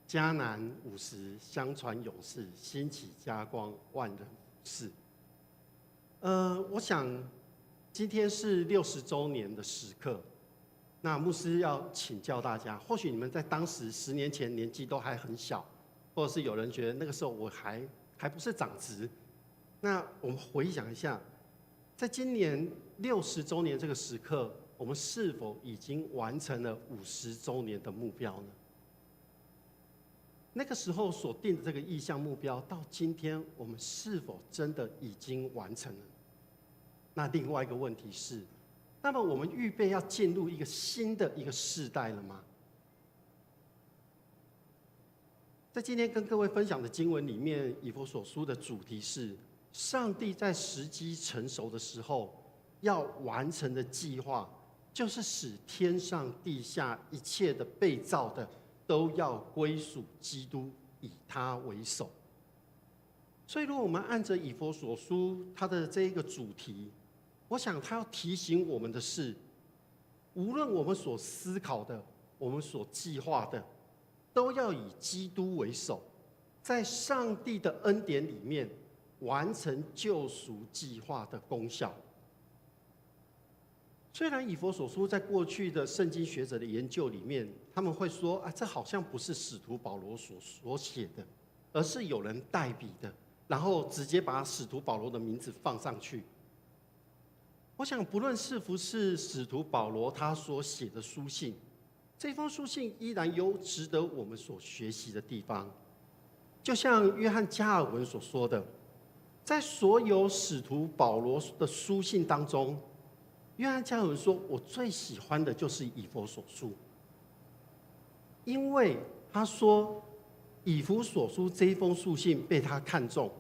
迦南50，相传有事，兴起嘉光，万人服侍。我想今天是60周年的时刻，那牧师要请教大家，或许你们在当时10年前年纪都还很小，或者是有人觉得那个时候我还还不是长值。那我们回想一下，在今年60周年这个时刻，我们是否已经完成了50周年的目标呢？那个时候所定的这个意向目标，到今天我们是否真的已经完成了？那另外一个问题是，那么我们预备要进入一个新的一个世代了吗？在今天跟各位分享的经文里面，以弗所书的主题是上帝在时机成熟的时候要完成的计划，就是使天上地下一切的被造的都要归属基督，以他为首。所以如果我们按着以弗所书它的这一个主题，我想他要提醒我们的是，无论我们所思考的，我们所计划的，都要以基督为首，在上帝的恩典里面完成救赎计划的功效。虽然以弗所书在过去的圣经学者的研究里面，他们会说这好像不是使徒保罗所写的，而是有人代笔的，然后直接把使徒保罗的名字放上去。我想不论是不是使徒保罗他所写的书信，这封书信依然有值得我们所学习的地方。就像约翰加尔文所说的，在所有使徒保罗的书信当中，约翰加尔文说，我最喜欢的就是以弗所书，因为他说以弗所书这一封书信被他看中，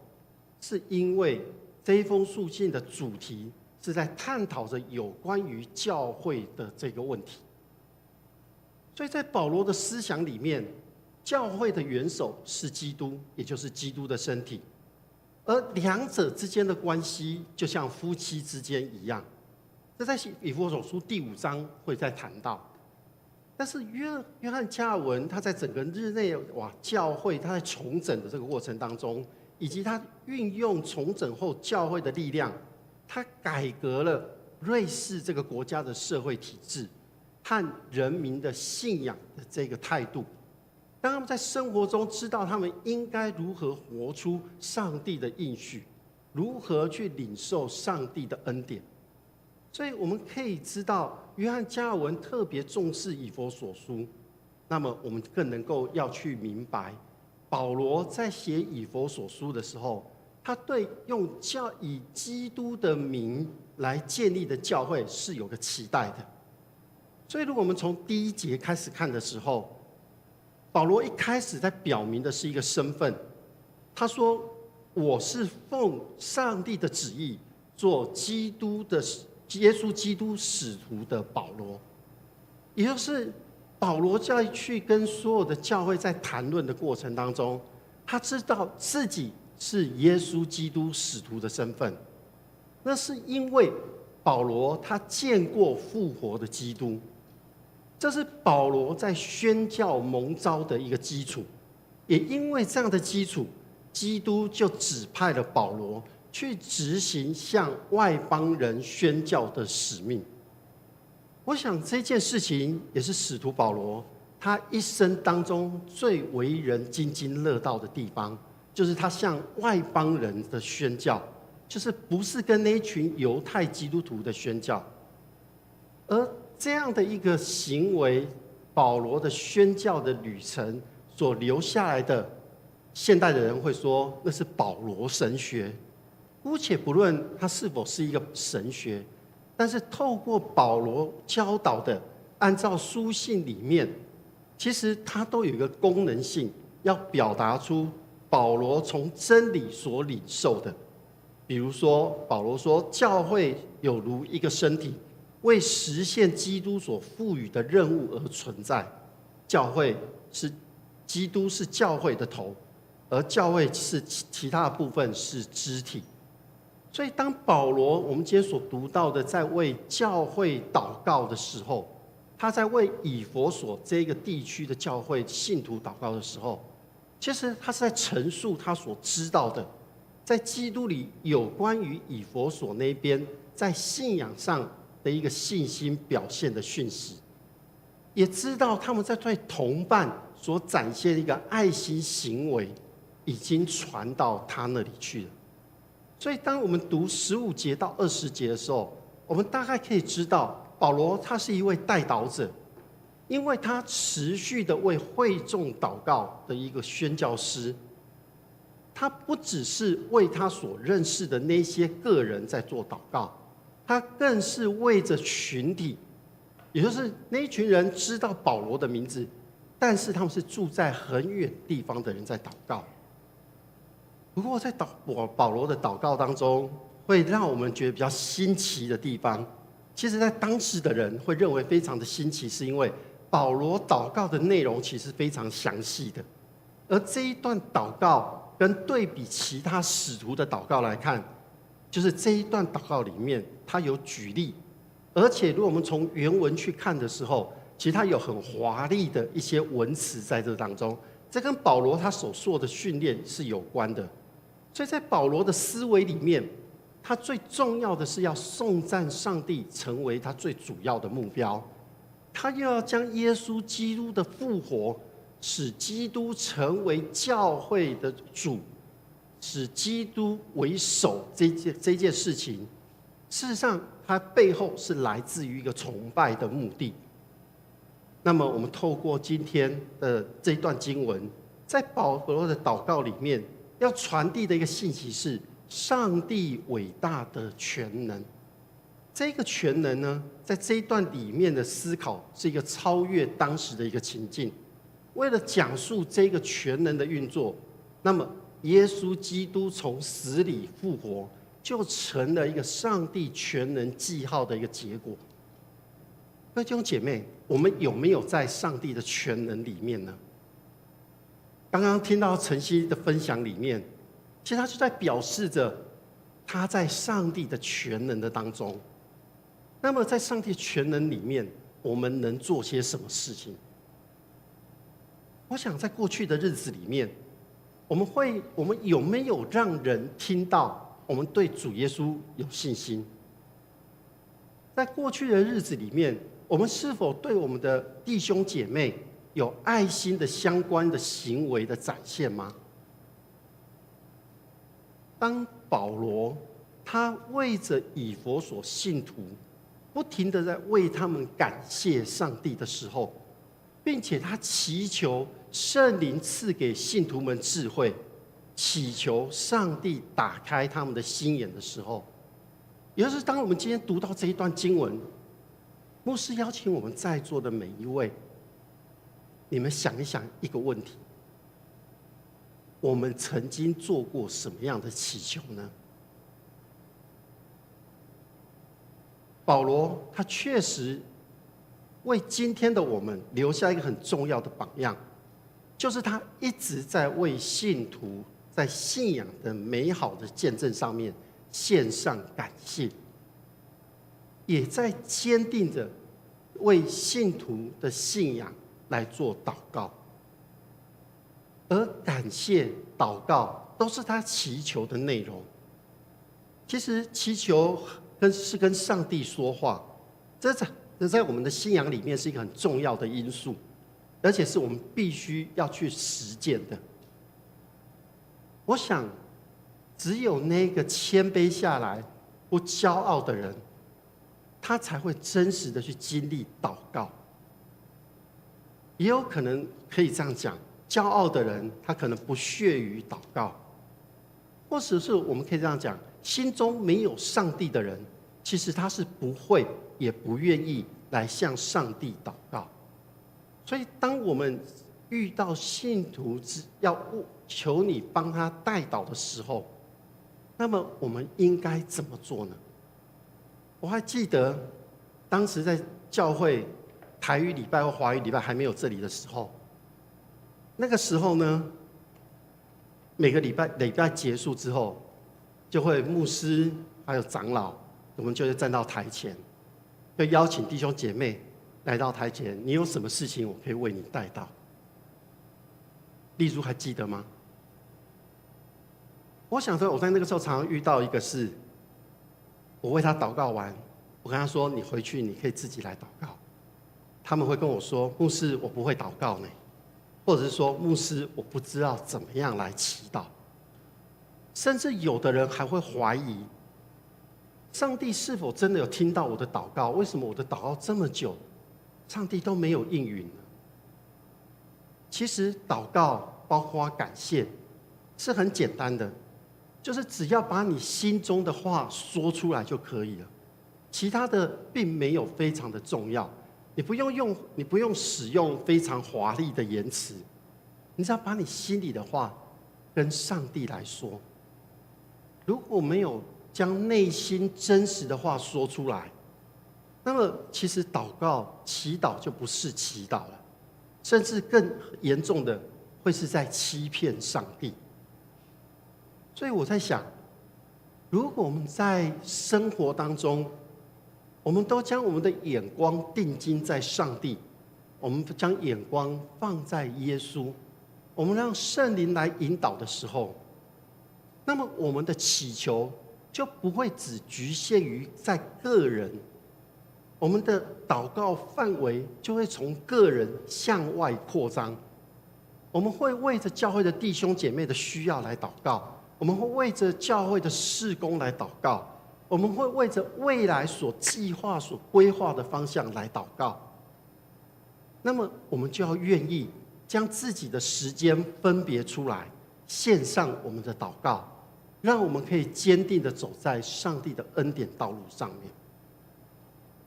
是因为这一封书信的主题是在探讨着有关于教会的这个问题。所以在保罗的思想里面，教会的元首是基督，也就是基督的身体，而两者之间的关系就像夫妻之间一样。这在以弗所书第5章会再谈到。但是约翰加尔文他在整个日内瓦教会他在重整的这个过程当中，以及他运用重整后教会的力量，他改革了瑞士这个国家的社会体制和人民的信仰的这个态度。当他们在生活中知道他们应该如何活出上帝的应许，如何去领受上帝的恩典。所以我们可以知道，约翰加尔文特别重视以弗所书，那么我们更能够要去明白，保罗在写以弗所书的时候，他对以基督的名来建立的教会是有个期待的。所以如果我们从第1节开始看的时候，保罗一开始在表明的是一个身份，他说我是奉上帝的旨意做耶稣基督使徒的保罗，也就是保罗在去跟所有的教会在谈论的过程当中，他知道自己是耶稣基督使徒的身份，那是因为保罗他见过复活的基督，这是保罗在宣教蒙召的一个基础。也因为这样的基础，基督就指派了保罗去执行向外邦人宣教的使命。我想这件事情也是使徒保罗他一生当中最为人津津乐道的地方，就是他向外邦人的宣教，就是不是跟那群犹太基督徒的宣教。而这样的一个行为，保罗的宣教的旅程所留下来的，现代的人会说那是保罗神学。姑且不论它是否是一个神学，但是透过保罗教导的，按照书信里面，其实它都有一个功能性，要表达出保罗从真理所领受的。比如说保罗说，教会有如一个身体，为实现基督所赋予的任务而存在。基督是教会的头，而教会是其他的部分是肢体。所以当保罗我们今天所读到的在为教会祷告的时候，他在为以弗所这个地区的教会信徒祷告的时候，其实他是在陈述他所知道的，在基督里有关于以弗所那边在信仰上的一个信心表现的讯息，也知道他们在对同伴所展现一个爱心行为，已经传到他那里去了。所以当我们读15节到20节的时候，我们大概可以知道，保罗他是一位代祷者，因为他持续的为会众祷告的一个宣教师。他不只是为他所认识的那些个人在做祷告，他更是为着群体，也就是那一群人知道保罗的名字，但是他们是住在很远地方的人在祷告。不过在保罗的祷告当中，会让我们觉得比较新奇的地方，其实在当时的人会认为非常的新奇，是因为保罗祷告的内容其实非常详细的，而这一段祷告跟对比其他使徒的祷告来看，就是这一段祷告里面他有举例，而且如果我们从原文去看的时候，其实他有很华丽的一些文词在这当中，这跟保罗他所受的训练是有关的。所以在保罗的思维里面，他最重要的是要颂赞上帝成为他最主要的目标，他又要将耶稣基督的复活，使基督成为教会的主，使基督为首这件事情，事实上它背后是来自于一个崇拜的目的。那么我们透过今天的这一段经文，在保罗的祷告里面要传递的一个信息是上帝伟大的全能。这个全能呢，在这一段里面的思考是一个超越当时的一个情境。为了讲述这个全能的运作，那么耶稣基督从死里复活，就成了一个上帝全能记号的一个结果。各位弟兄姐妹，我们有没有在上帝的全能里面呢？刚刚听到晨曦的分享里面，其实他就在表示着他在上帝的全能的当中。那么在上帝全能里面，我们能做些什么事情？我想在过去的日子里面，我们有没有让人听到我们对主耶稣有信心？在过去的日子里面，我们是否对我们的弟兄姐妹有爱心的相关的行为的展现吗？当保罗他为着以弗所信徒不停地在为他们感谢上帝的时候，并且他祈求圣灵赐给信徒们智慧，祈求上帝打开他们的心眼的时候，也就是当我们今天读到这一段经文，牧师邀请我们在座的每一位，你们想一想一个问题：我们曾经做过什么样的祈求呢？保罗他确实为今天的我们留下一个很重要的榜样，就是他一直在为信徒在信仰的美好的见证上面献上感谢，也在坚定着为信徒的信仰来做祷告。而感谢、祷告都是他祈求的内容。其实祈求是跟上帝说话，这在我们的信仰里面是一个很重要的因素，而且是我们必须要去实践的。我想，只有那个谦卑下来、不骄傲的人，他才会真实的去经历祷告。也有可能可以这样讲，骄傲的人他可能不屑于祷告，或者是我们可以这样讲，心中没有上帝的人，其实他是不会也不愿意来向上帝祷告。所以当我们遇到信徒要求你帮他代祷的时候，那么我们应该怎么做呢？我还记得当时在教会台语礼拜或华语礼拜还没有这里的时候，那个时候呢，每个礼拜结束之后，就会牧师还有长老，我们就会站到台前，会邀请弟兄姐妹来到台前，你有什么事情我可以为你代祷？例如还记得吗？我想说，我在那个时候常常遇到一个是，我为他祷告完，我跟他说：“你回去你可以自己来祷告。”他们会跟我说：“牧师，我不会祷告呢。”或者是说牧师，我不知道怎么样来祈祷。甚至有的人还会怀疑，上帝是否真的有听到我的祷告？为什么我的祷告这么久，上帝都没有应允呢？其实祷告包括感谢是很简单的，就是只要把你心中的话说出来就可以了，其他的并没有非常的重要。你不用使用非常华丽的言辞，你只要把你心里的话跟上帝来说。如果没有将内心真实的话说出来，那么其实祷告、祈祷就不是祈祷了，甚至更严重的会是在欺骗上帝。所以我在想，如果我们在生活当中，我们都将我们的眼光定睛在上帝，我们将眼光放在耶稣，我们让圣灵来引导的时候，那么我们的祈求就不会只局限于在个人，我们的祷告范围就会从个人向外扩张。我们会为着教会的弟兄姐妹的需要来祷告，我们会为着教会的事工来祷告，我们会为着未来所计划、所规划的方向来祷告。那么我们就要愿意将自己的时间分别出来，献上我们的祷告，让我们可以坚定地走在上帝的恩典道路上面。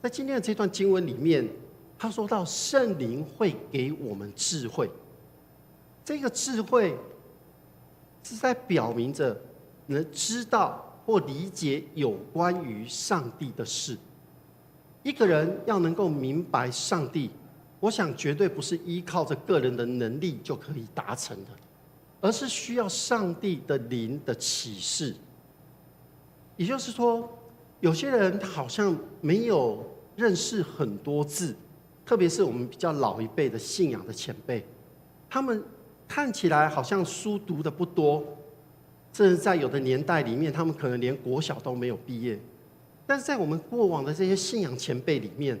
在今天的这段经文里面，他说到圣灵会给我们智慧，这个智慧是在表明着能知道或理解有关于上帝的事。一个人要能够明白上帝，我想绝对不是依靠着个人的能力就可以达成的，而是需要上帝的灵的启示。也就是说，有些人他好像没有认识很多字，特别是我们比较老一辈的信仰的前辈，他们看起来好像书读的不多，甚至在有的年代里面，他们可能连国小都没有毕业。但是在我们过往的这些信仰前辈里面，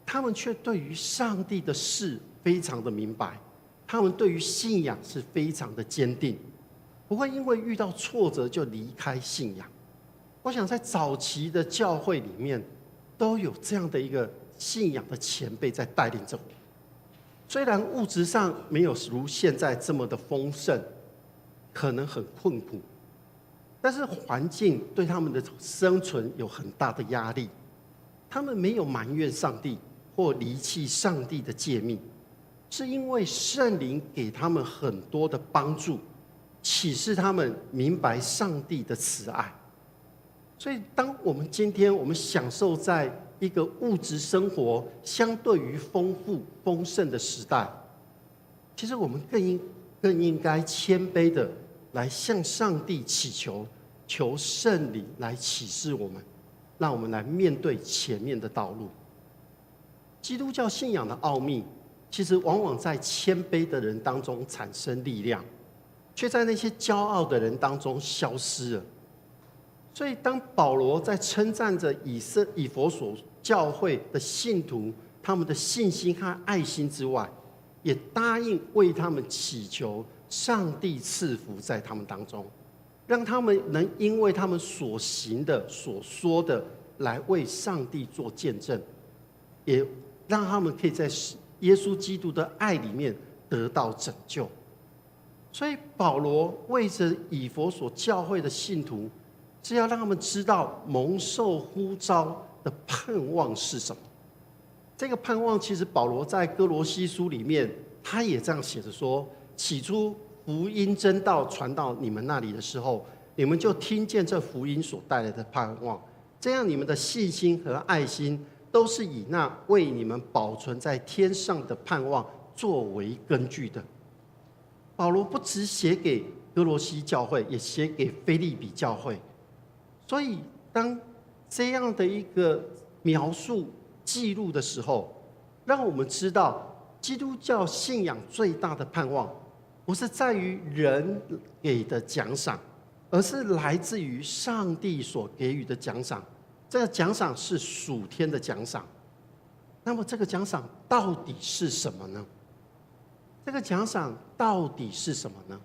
他们却对于上帝的事非常的明白，他们对于信仰是非常的坚定，不会因为遇到挫折就离开信仰。我想在早期的教会里面，都有这样的一个信仰的前辈在带领着我。虽然物质上没有如现在这么的丰盛，可能很困苦，但是环境对他们的生存有很大的压力。他们没有埋怨上帝或离弃上帝的诫命，是因为圣灵给他们很多的帮助，启示他们明白上帝的慈爱。所以当我们今天我们享受在一个物质生活相对于丰富丰盛的时代，其实我们更应该谦卑的来向上帝祈求，求圣灵来启示我们，让我们来面对前面的道路。基督教信仰的奥秘，其实往往在谦卑的人当中产生力量，却在那些骄傲的人当中消失了。所以当保罗在称赞着以弗所教会的信徒他们的信心和爱心之外，也答应为他们祈求上帝赐福在他们当中，让他们能因为他们所行的所说的来为上帝做见证，也让他们可以在耶稣基督的爱里面得到拯救。所以保罗为着以弗所教会的信徒，是要让他们知道蒙受呼召的盼望是什么。这个盼望其实保罗在哥罗西书里面他也这样写着说，起初福音真道传到你们那里的时候，你们就听见这福音所带来的盼望，这样你们的信心和爱心都是以那为你们保存在天上的盼望作为根据的。保罗不只写给哥罗西教会，也写给腓立比教会。所以当这样的一个描述记录的时候，让我们知道基督教信仰最大的盼望不是在于人给的奖赏，而是来自于上帝所给予的奖赏。这个奖赏是属天的奖赏。那么这个奖赏到底是什么呢？这个奖赏到底是什么呢？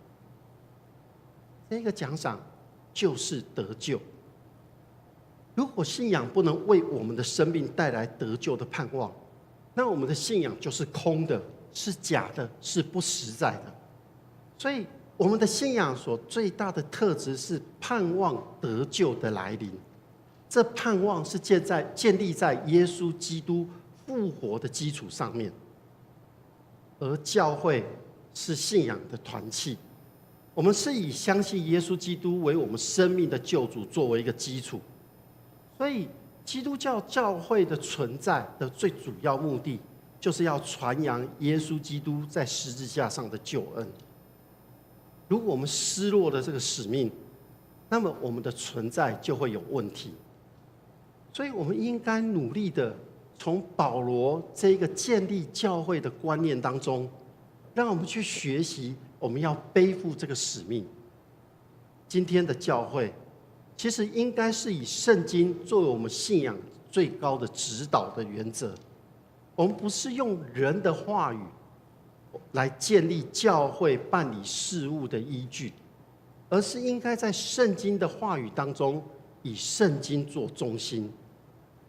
这个奖赏就是得救。如果信仰不能为我们的生命带来得救的盼望，那我们的信仰就是空的，是假的，是不实在的。所以我们的信仰所最大的特质是盼望得救的来临。这盼望是建立在耶稣基督复活的基础上面。而教会是信仰的团契，我们是以相信耶稣基督为我们生命的救主作为一个基础。所以基督教教会的存在的最主要目的，就是要传扬耶稣基督在十字架上的救恩。如果我们失落了这个使命，那么我们的存在就会有问题。所以我们应该努力的从保罗这个建立教会的观念当中，让我们去学习，我们要背负这个使命。今天的教会其实应该是以圣经作为我们信仰最高的指导的原则。我们不是用人的话语来建立教会办理事务的依据，而是应该在圣经的话语当中，以圣经做中心。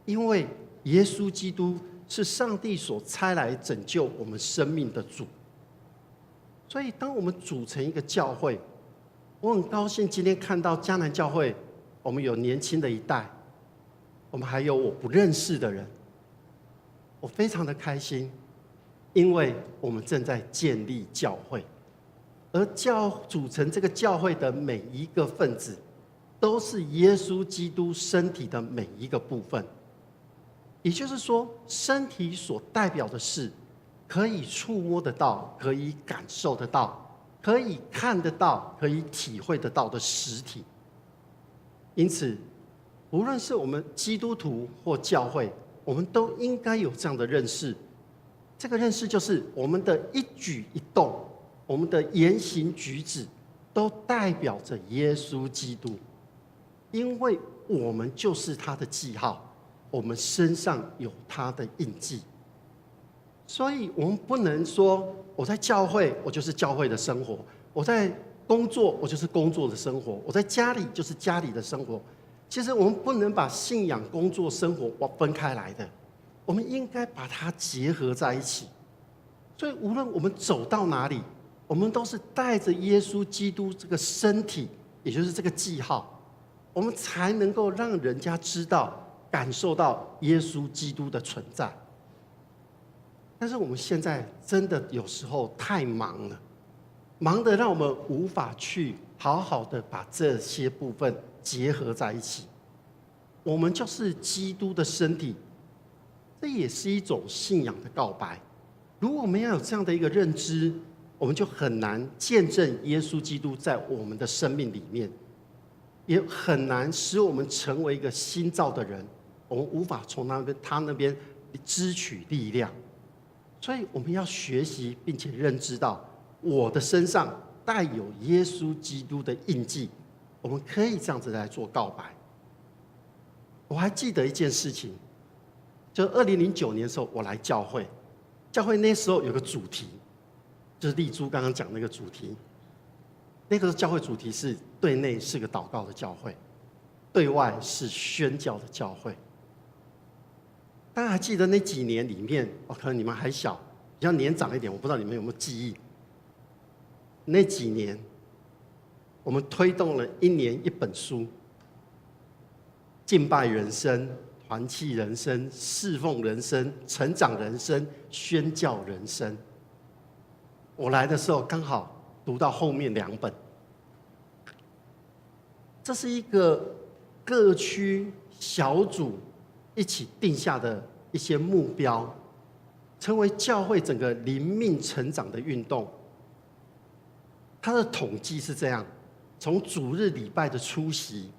因为耶稣基督是上帝所差来拯救我们生命的主。所以当我们组成一个教会，我很高兴今天看到迦南教会，我们有年轻的一代，我们还有我不认识的人，我非常的开心，因为我们正在建立教会，而组成这个教会的每一个分子，都是耶稣基督身体的每一个部分。也就是说，身体所代表的是可以触摸得到、可以感受得到、可以看得到、可以体会得到的实体。因此，无论是我们基督徒或教会，我们都应该有这样的认识。这个认识就是我们的一举一动，我们的言行举止，都代表着耶稣基督，因为我们就是他的记号。我们身上有他的印记，所以我们不能说我在教会，我就是教会的生活；我在工作，我就是工作的生活；我在家里就是家里的生活。其实我们不能把信仰、工作、生活分开来的，我们应该把它结合在一起。所以无论我们走到哪里，我们都是带着耶稣基督这个身体，也就是这个记号，我们才能够让人家知道、感受到耶稣基督的存在。但是我们现在真的有时候太忙了，忙得让我们无法去好好的把这些部分结合在一起。我们就是基督的身体，这也是一种信仰的告白。如果我们要有这样的一个认知，我们就很难见证耶稣基督在我们的生命里面，也很难使我们成为一个新造的人。我们无法从他那边支取力量，所以我们要学习并且认知到，我的身上带有耶稣基督的印记，我们可以这样子来做告白。我还记得一件事情，就2009年的时候，我来教会那时候有个主题，就是丽珠刚刚讲那个主题。那个教会主题是对内是个祷告的教会，对外是宣教的教会。大家还记得那几年里面，可能你们还小，比较年长一点，我不知道你们有没有记忆。那几年，我们推动了1年1本书：敬拜人生、团契人生、侍奉人生、成长人生、宣教人生。我来的时候刚好读到后面2本。这是一个各区小组一起定下的一些目标，成为教会整个灵命成长的运动。它的统计是这样：从主日礼拜的出席、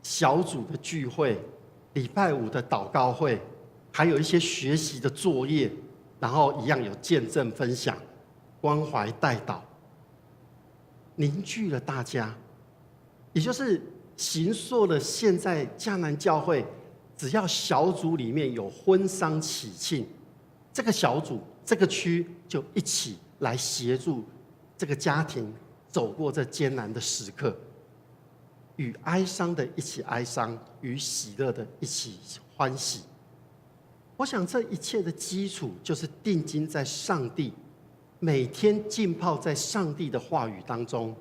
小组的聚会、礼拜5的祷告会，还有一些学习的作业，然后一样有见证分享、关怀代祷，凝聚了大家，也就是形塑了现在迦南教会，只要小组里面有婚丧喜庆，这个小组这个区就一起来协助这个家庭走过这艰难的时刻，与哀伤的一起哀伤，与喜乐的一起欢喜。我想这一切的基础就是定睛在上帝，每天浸泡在上帝的话语当中，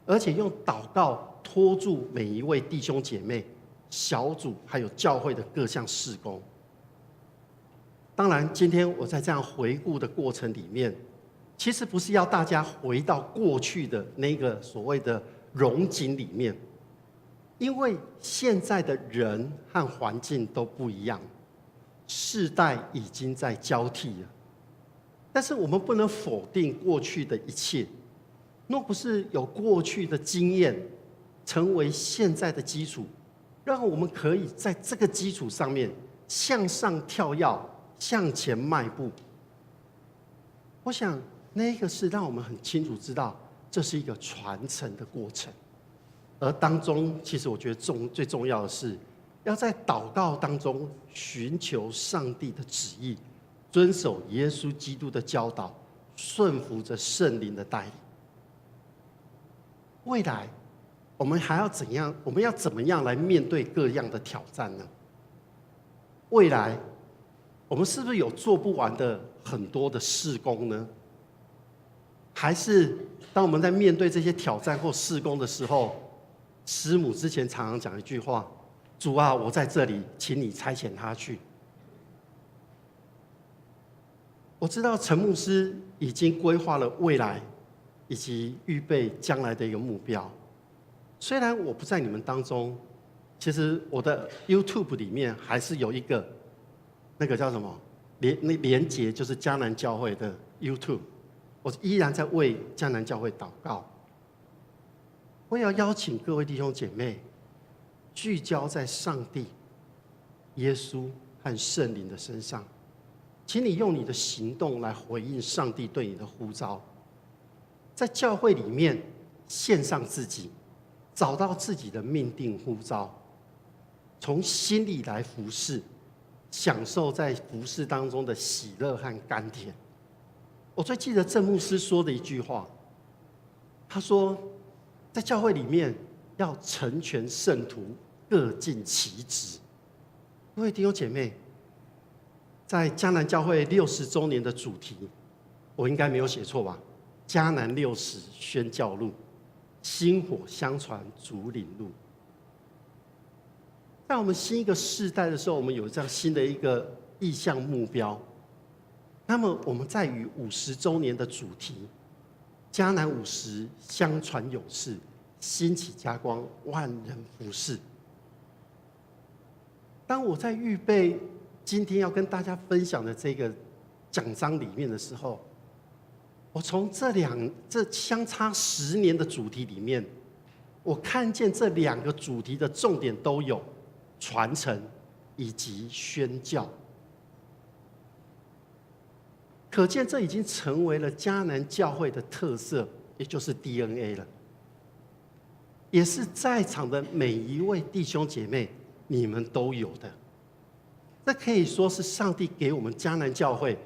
而且用祷告托住每一位弟兄姐妹、小组还有教会的各项事工。当然，今天我在这样回顾的过程里面，其实不是要大家回到过去的那个所谓的荣景里面，因为现在的人和环境都不一样，世代已经在交替了。但是我们不能否定过去的一切，若不是有过去的经验成为现在的基础，让我们可以在这个基础上面向上跳跃，向前迈步。我想那个是让我们很清楚知道，这是一个传承的过程。而当中，其实我觉得最重要的是，要在祷告当中寻求上帝的旨意，遵守耶稣基督的教导，顺服着圣灵的带领。未来我们还要怎样？我们要怎么样来面对各样的挑战呢？未来我们是不是有做不完的很多的事工呢？还是当我们在面对这些挑战或事工的时候，师母之前常常讲一句话：“主啊，我在这里，请你差遣他去。”我知道陈牧师已经规划了未来，以及预备将来的一个目标。虽然我不在你们当中，其实我的 YouTube 里面还是有一个那个叫什么连结，就是迦南教会的 YouTube。我依然在为迦南教会祷告。我也要邀请各位弟兄姐妹，聚焦在上帝、耶稣和圣灵的身上，请你用你的行动来回应上帝对你的呼召，在教会里面献上自己，找到自己的命定呼召，从心里来服侍，享受在服侍当中的喜乐和甘甜。我最记得郑牧师说的一句话，他说，在教会里面要成全圣徒，各尽其职。各位弟兄姐妹，在迦南教会60周年的主题，我应该没有写错吧？迦南60宣教路，薪火相传主领路。在我们新一个世代的时候，我们有这样新的一个意向目标。那么我们在于50周年的主题，迦南50相传永世，兴起家光，万人服侍。当我在预备今天要跟大家分享的这个讲章里面的时候，我从这相差10年的主题里面，我看见这2个主题的重点都有传承以及宣教。可见这已经成为了迦南教会的特色，也就是 DNA 了，也是在场的每一位弟兄姐妹你们都有的。这可以说是上帝给我们迦南教会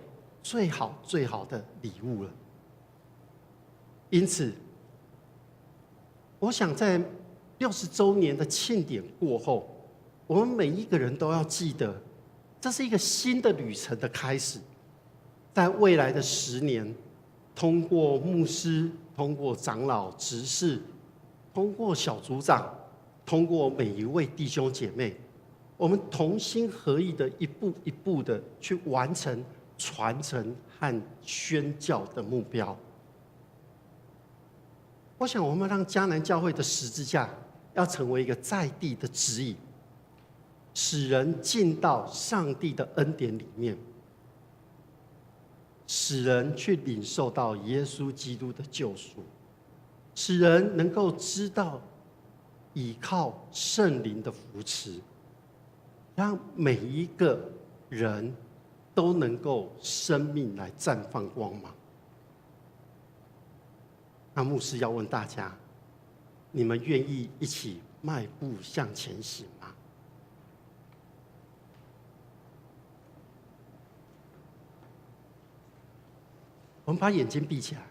最好的礼物了。因此，我想在60周年的庆典过后，我们每一个人都要记得，这是一个新的旅程的开始。在未来的10年，通过牧师、通过长老、执事、通过小组长、通过每一位弟兄姐妹，我们同心合意的一步一步的去完成传承和宣教的目标。我想我们让迦南教会的十字架要成为一个在地的指引，使人进到上帝的恩典里面，使人去领受到耶稣基督的救赎，使人能够知道倚靠圣灵的扶持，让每一个人都能够生命来绽放光芒。那牧师要问大家，你们愿意一起迈步向前行吗？我们把眼睛闭起来。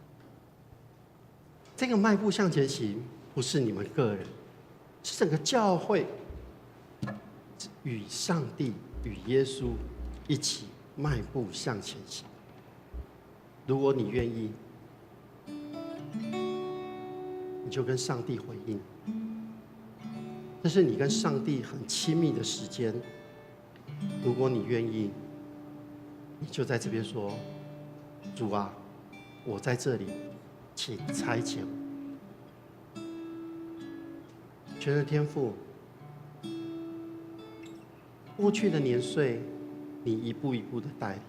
这个迈步向前行，不是你们个人，是整个教会与上帝、与耶稣一起迈步向前行。如果你愿意，你就跟上帝回应。这是你跟上帝很亲密的时间。如果你愿意，你就在这边说：“主啊，我在这里，请差遣我。”全能天父，过去的年岁，你一步一步的带领。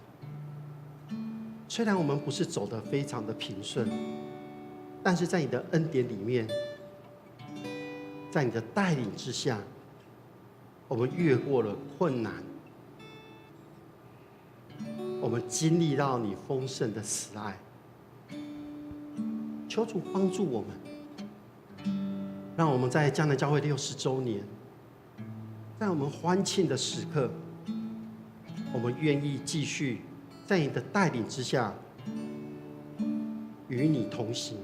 虽然我们不是走得非常的平顺，但是在你的恩典里面，在你的带领之下，我们越过了困难，我们经历到你丰盛的慈爱。求主帮助我们，让我们在迦南教会60周年，在我们欢庆的时刻，我们愿意继续在你的带领之下，与你同行。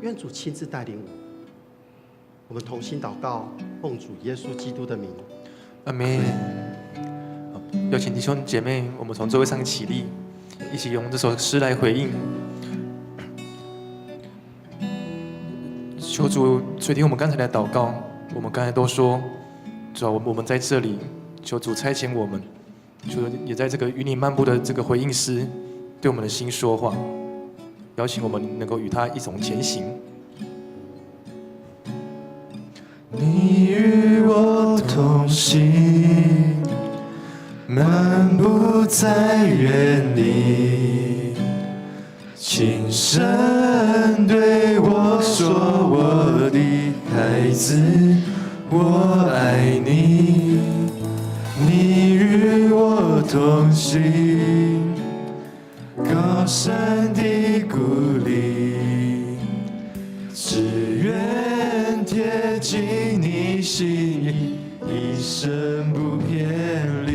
愿主亲自带领我们。我们同心祷告，奉主耶稣基督的名，阿们。有请弟兄姐妹，我们从座位上起立，一起用这首诗来回应。求主垂听我们刚才的祷告。我们刚才都说，主啊，我们在这里，求主差遣我们，求也在这个与你漫步的这个回应诗，对我们的心说话，邀请我们能够与他一同前行。你与我同行，漫步在园里，轻声对我说：“我的孩子，我爱你。”你与我同行，高声的鼓励，只愿贴近你心意，一生不偏离。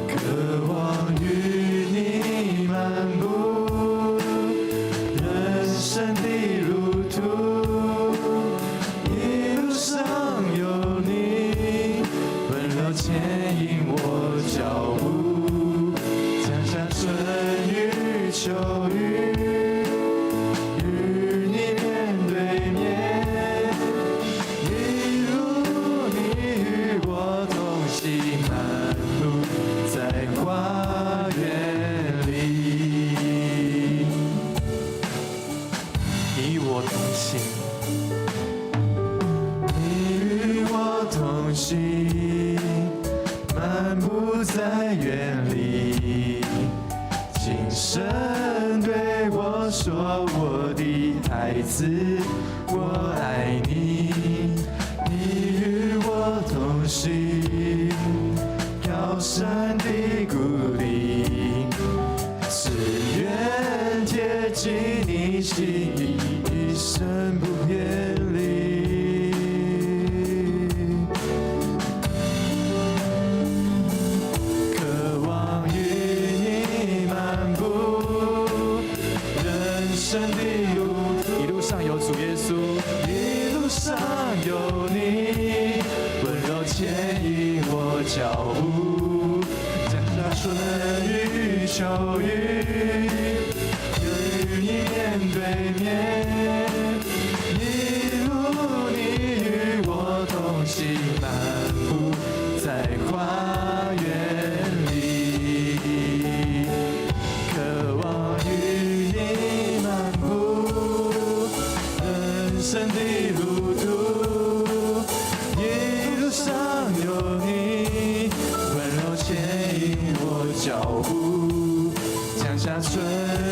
渴望与你漫步人生的路途，一路上有你温柔牵引我脚步，降下春雨秋雨，与你面对面，一路你与我同行，漫步在花园里，你与我同行，你与我同行，漫步在园里，轻声对我说：“我的孩子，我爱你。”你与我同行，高声的鼓励，只愿贴近你心意，一生不偏离。渴望与你漫步人生的路途，一路上有主耶稣，一路上有你温柔牵引我脚步，降下春雨秋雨，与你面对面，一路你与我同行，漫步在花园里，渴望与你漫步人生的路途，一路上有你温柔牵引我脚步，降下春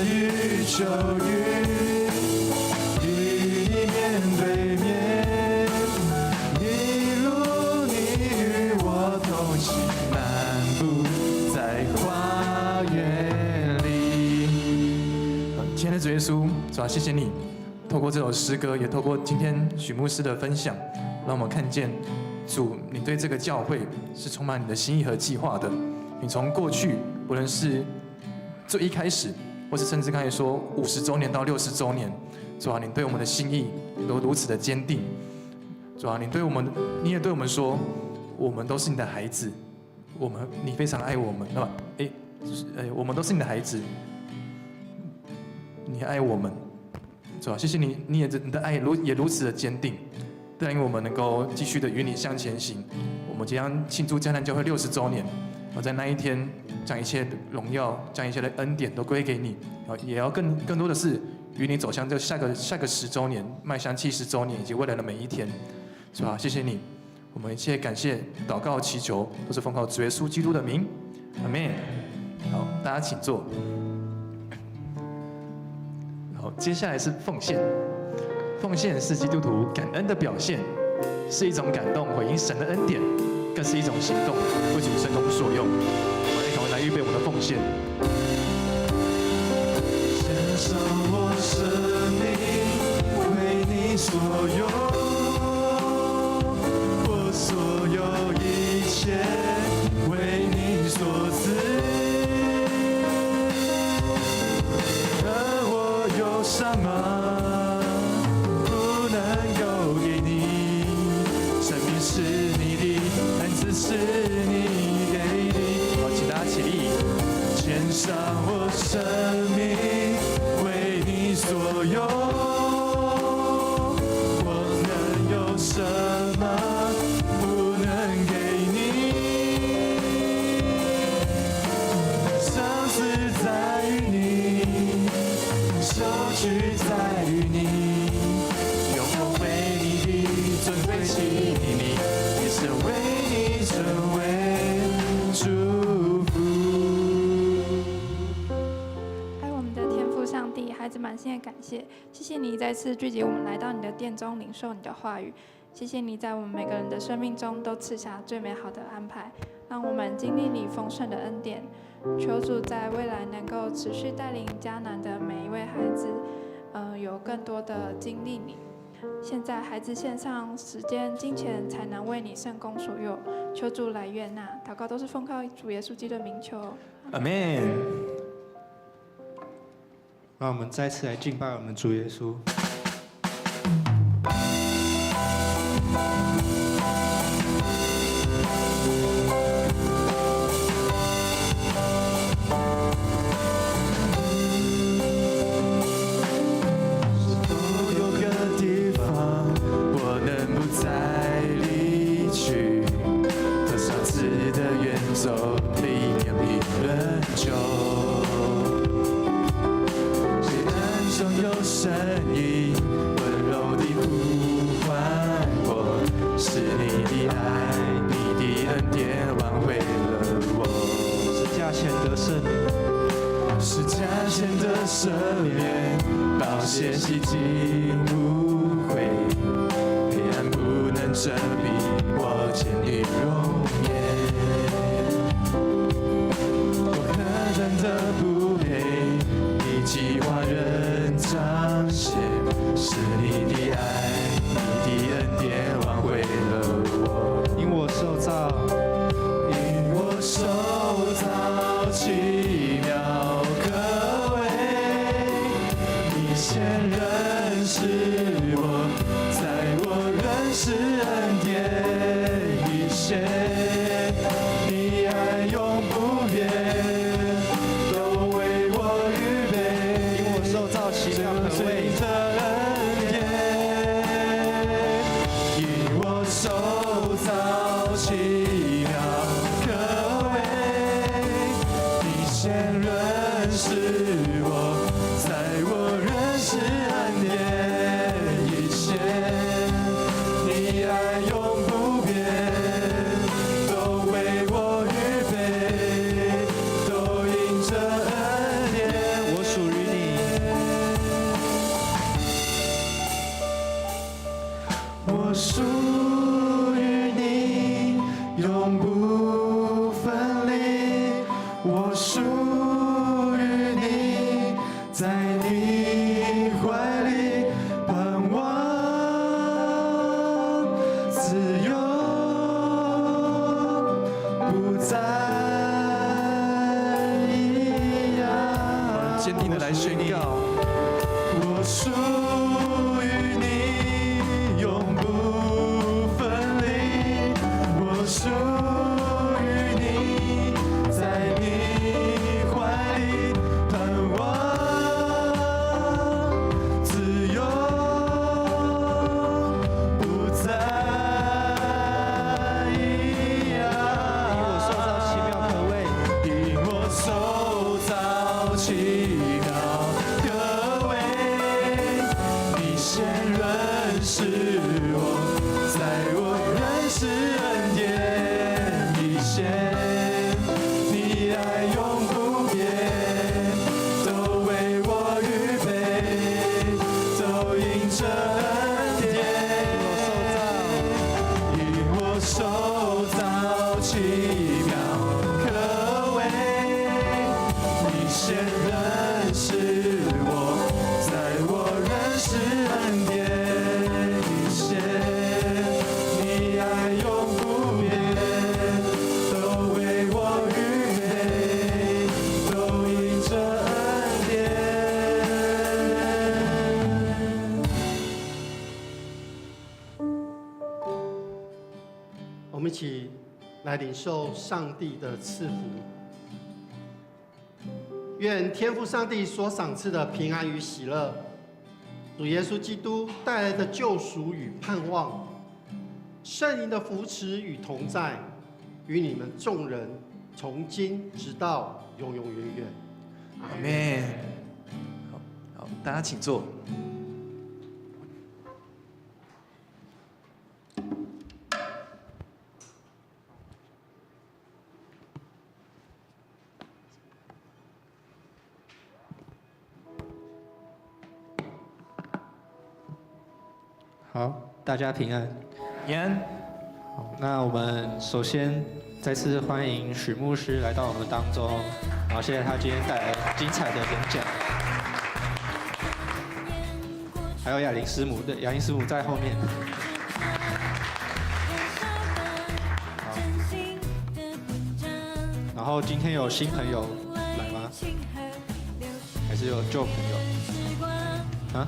雨秋雨，与你面对面，一路你与我同行，漫步在花园里。亲爱的主耶稣，主啊，谢谢你透过这首诗歌，也透过今天许牧师的分享，让我们看见主，你对这个教会是充满你的心意和计划的。你从过去，不论是最一开始，或是甚至刚才说50周年到60周年，主啊，你对我们的心意都如此的坚定。主啊，你也对我们说，我们都是你的孩子，你非常爱我们，对吧？我们都是你的孩子，你爱我们，主啊，谢谢你，你的爱也如此的坚定，带领我们能够继续的与你向前行。我们即将庆祝迦南教会60周年，在那一天，将一切的荣耀，将一切的恩典都归给你，也要更多的是与你走向这下个10周年，迈向70周年以及未来的每一天，是吧？谢谢你，我们一切感谢、祷告、祈求，都是奉靠主耶稣基督的名，阿们。好，大家请坐。好，接下来是奉献。奉献是基督徒感恩的表现，是一种感动回应神的恩典，更是一种行动，为主圣工所用。我们一同来预备我们的奉献。献上我生命，为你所有，我所有一切，为你所赐。而我有什么？是你的恩赐，是你给的。好，请大家起立。献上我生命，为你所有，我能有什么不能给你？生死在于你，收取在于你，永远为你的尊贵起你。是为你成为祝福。爱我们的天父上帝，孩子满心的感谢，谢谢你再次聚集我们来到你的殿中领受你的话语，谢谢你在我们每个人的生命中都赐下最美好的安排，让我们经历你丰盛的恩典。求主在未来能够持续带领迦南的每一位孩子，有更多的经历你。现在孩子献上时间、金钱，才能为你圣工所用。求主来悦纳，祷告都是奉靠主耶稣基督的名求。阿们。让我们再次来敬拜我们主耶稣。走历练比人久，谁暗中有声音温柔地呼唤我，是你的爱，你的恩典挽回了我。是价钱的赦免，是价钱的赦免，宝血洗净污秽，黑暗不能遮蔽我见你容颜。真的不配，你计划仍彰显，是你的爱，你的恩典挽回了我。因我受造，因我受造奇妙可畏，你先认识我，在我认识恩典以前，你爱永不变。自由认识我，在我认识恩典以前，你爱永不变，都为我预备，都因着恩典，因我受造奇妙可畏，你先认识我，在我认识恩典以前，你爱永不变，都为我预备，都因着恩典。我们一起来领受上帝的赐福。愿天父上帝所赏赐的平安与喜乐，主耶稣基督带来的救赎与盼望，圣灵的扶持与同在，与你们众人从今直到永永远远。阿门。好，大家请坐。好，大家平安。平安。好，那我们首先再次欢迎许牧师来到我们当中，然后谢谢他今天带来精彩的演讲。还有雅玲师母，对，雅玲师母在后面。好。然后今天有新朋友来吗？还是有旧朋友？啊？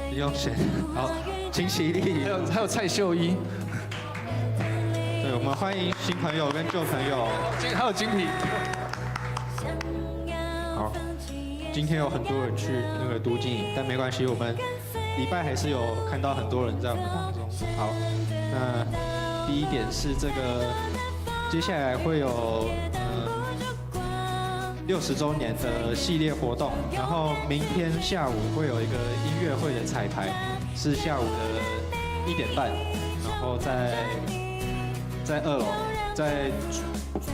不用选。好，请起立。还有蔡秀一。对，我们欢迎新朋友跟旧朋友。还有精品。好，今天有很多人去那个读经营，但没关系，我们礼拜还是有看到很多人在我们当中。好，那第一点是这个，接下来会有60周年的系列活动，然后明天下午会有一个音乐会的彩排，是下午的1点半，然后在2楼，在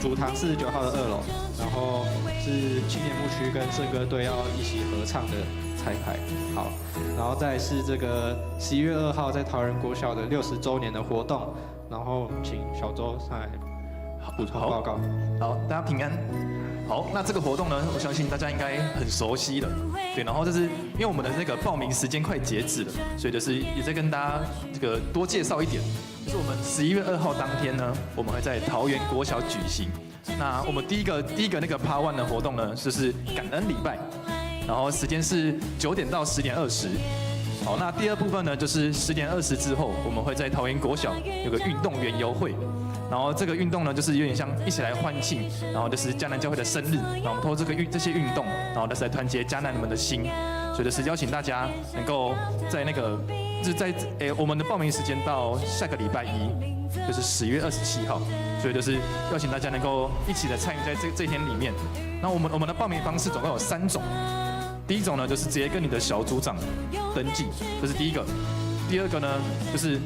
主堂49号的2楼，然后是青年牧区跟圣歌队要一起合唱的彩排。好，然后再是这个11月2号在桃园国小的60周年的活动，然后请小周上来补充报告。好，大家平安。好，那这个活动呢，我相信大家应该很熟悉了，对。然后就是因为我们的那个报名时间快截止了，所以就是也在跟大家这个多介绍一点，就是我们11月2号当天呢，我们会在桃园国小举行。那我们第一个那个 Part 1的活动呢，就是感恩礼拜，然后时间是9点到10点20。好，那第二部分呢，就是10点20之后，我们会在桃园国小有个运动园游会。然后这个运动呢，就是有点像一起来欢庆，然后就是迦南教会的生日，然后我们透过这些运动，然后就是来团结迦南人们的心，所以就是邀请大家能够在那个就是在我们的报名时间到下个礼拜1，就是10月27号，所以就是邀请大家能够一起来参与在这一天里面。那我们的报名方式总共有3种，第一种呢就是直接跟你的小组长登记，这是第一个。第二个呢就是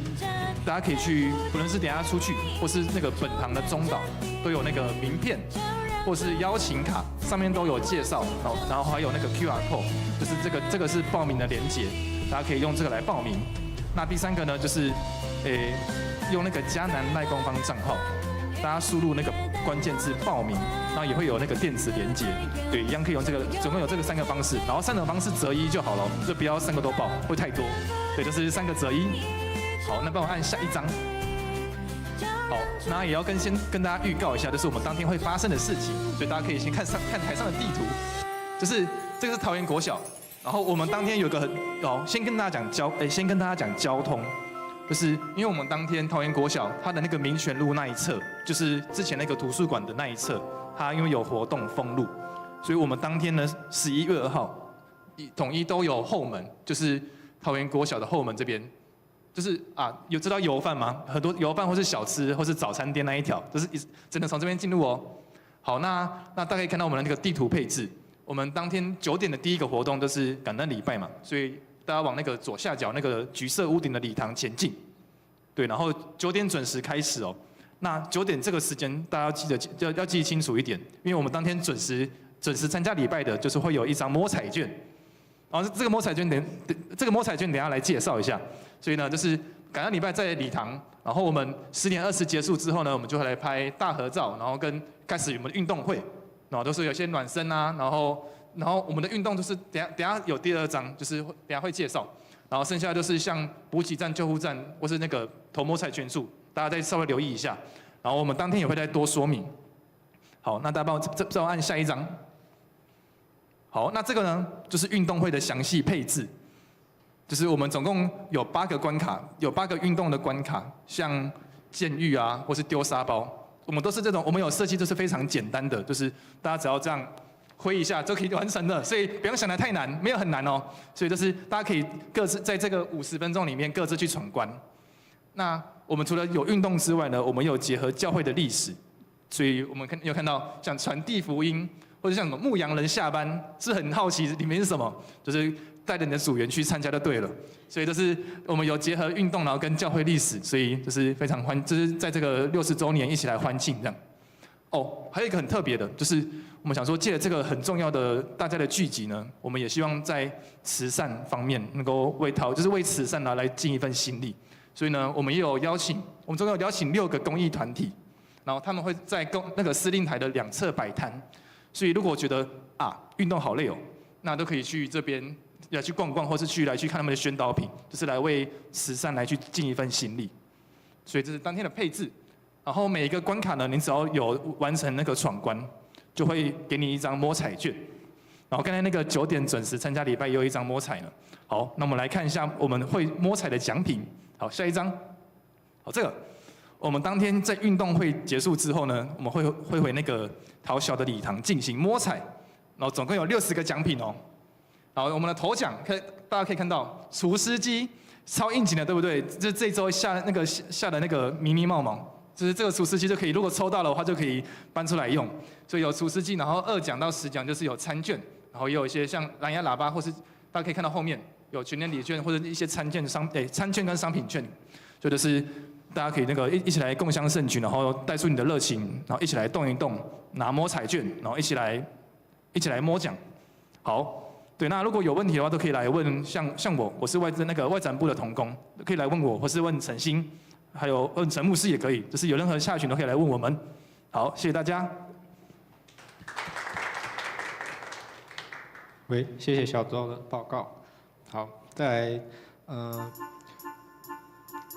大家可以去，不论是等一下出去，或是那个本堂的中岛，都有那个名片，或是邀请卡，上面都有介绍，然后还有那个 QR code， 就是这个是报名的连结，大家可以用这个来报名。那第3个呢，就是用那个迦南赖官方账号，大家输入那个关键字报名，然后也会有那个电子连结，对，一样可以用这个，总共有这个3个方式，然后3种方式择一就好了，就不要3个都报，会太多，对，就是3个择一。好，那帮我按下一张。好，那也要先跟大家预告一下，就是我们当天会发生的事情，所以大家可以先看台上的地图，就是这个是桃园国小，然后我们当天有个先跟大家讲交通，就是因为我们当天桃园国小它的那个民权路那一侧，就是之前那个图书馆的那一侧，它因为有活动封路，所以我们当天呢11月2号统一都有后门，就是桃园国小的后门这边。就是有知道油饭吗？很多油饭或是小吃或是早餐店那一条，就是真的从这边进入哦。好，那大家可以看到我们的那个地图配置。我们当天9点的第一个活动就是感恩礼拜嘛，所以大大家往那个左下角那个橘色屋顶的礼堂前进。对，然后9点准时开始哦。那9点这个时间大家要记清楚一点，因为我们当天准时参加礼拜的，就是会有一张摸彩券。然后这个摸彩券等一下来介绍一下。所以呢，就是感恩礼拜在礼堂，然后我们10点20结束之后呢，我们就会来拍大合照，然后开始我们的运动会，然后都是有些暖身啊，然后我们的运动就是等一下有第2章，就是等一下会介绍。然后剩下就是像补给站、救护站，或是那个投摸彩圈数，大家再稍微留意一下。然后我们当天也会再多说明。好，那大家帮我按下一张。好，那这个呢就是运动会的详细配置，就是我们总共有8个关卡，有8个运动的关卡，像剑玉啊，或是丢沙包，我们都是这种，我们有设计就是非常简单的，就是大家只要这样挥一下就可以完成的，所以不用想得太难，没有很难哦。所以就是大家可以各自在这个50分钟里面各自去闯关。那我们除了有运动之外呢，我们有结合教会的历史，所以我们有看到像传递福音，或者像什么牧羊人下班，是很好奇里面是什么，就是带着你的组员去参加就对了。所以就是我们有结合运动，然后跟教会历史，所以就是非常就是在这个60周年一起来欢庆这样。哦，还有一个很特别的，就是我们想说借着这个很重要的大家的聚集呢，我们也希望在慈善方面能够就是为慈善来尽一份心力。所以呢，我们也有邀请，我们总共有邀请6个公益团体，然后他们会在那个司令台的2侧摆摊。所以如果觉得运动好累哦，那都可以去这边要去逛逛，或是去看他们的宣导品，就是来为慈善来去尽一份心力。所以这是当天的配置。然后每一个关卡呢，你只要有完成那个闯关，就会给你一张摸彩券。然后刚才那个9点准时参加礼拜也有一张摸彩呢。好，那我们来看一下我们会摸彩的奖品。好，下一张。好，这个我们当天在运动会结束之后呢，我们会回那个桃小的礼堂进行摸彩，然后总共有60个奖品哦。然后我们的头奖，大家可以看到除湿机超应景的，对不对？就是这周下的那个迷迷毛毛。就是这个除湿机就可以，如果抽到的话就可以搬出来用。所以有除湿机，然后2奖到10奖就是有餐券，然后也有一些像蓝牙喇叭，或是大家可以看到后面有全年礼券或者一些餐券跟商品券，所以就是大家可以一起来共襄盛举，然后带出你的热情，然后一起来动一动，拿摸彩券，然后一起来摸奖。好，对，那如果有问题的话都可以来问，像我是外展部的同工，可以来问我，或是问陈鑫。还有问陈牧师也可以，就是有任何下群都可以来问我们。好，谢谢大家。喂，谢谢小周的报告。好，再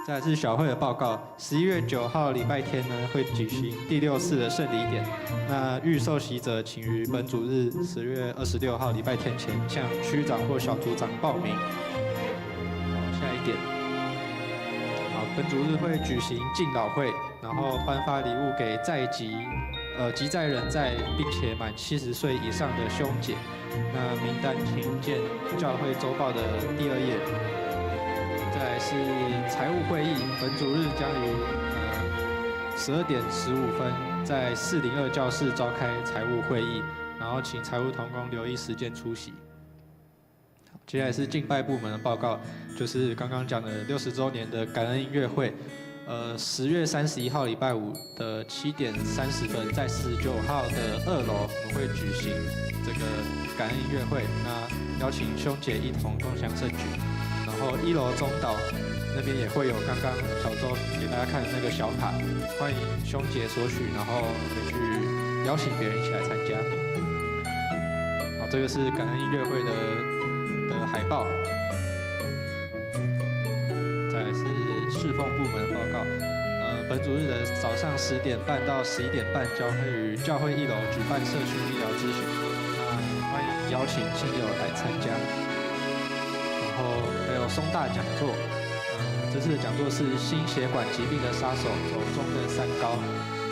来是小慧的报告。11月9号礼拜天呢，会举行第6次的圣礼典。那预受洗者请于本主日10月26号礼拜天前向区长或小组长报名。好，下一点。本主日会举行敬老会，然后颁发礼物给及在人在并且满70岁以上的兄姐。那名单请见教会周报的第2页。再来是财务会议，本主日将于12点15分在402教室召开财务会议，然后请财务同工留意时间出席。接下来是敬拜部门的报告，就是刚刚讲的60周年的感恩音乐会。10月31号礼拜五的7点30分，在49号的2楼，我们会举行这个感恩音乐会。那邀请兄姐一同共享盛举。然后1楼中岛那边也会有刚刚小周给大家看的那个小卡，欢迎兄姐索取，然后可以去邀请别人一起来参加。好，这个是感恩音乐会的海报。再来是侍奉部门的报告。本主日的早上10点半到11点半，将会于教会1楼举办社区医疗咨询。那欢迎邀请亲友来参加。然后还有松大讲座。这次的讲座是心血管疾病的杀手，走中正三高。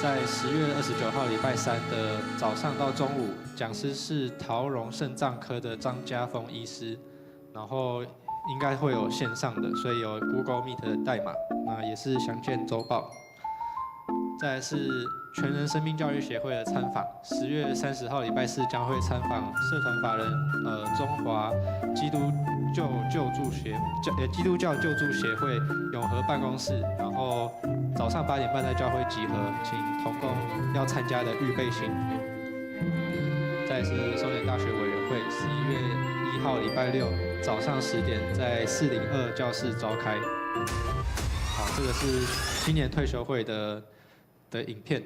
在10月29号礼拜3的早上到中午，讲师是桃荣肾脏科的张家峰医师，然后应该会有线上的，所以有 Google Meet 的代码，那也是详见周报。再来是全人生命教育协会的参访，10月30号礼拜4将会参访社团法人中华基督救助基督教救助协会永和办公室，然后早上8点半在教会集合，请同工要参加的预备心。再来是松原大学委员会11月1号礼拜六早上10点在402教室召开。好，这个是青年退休会的影片。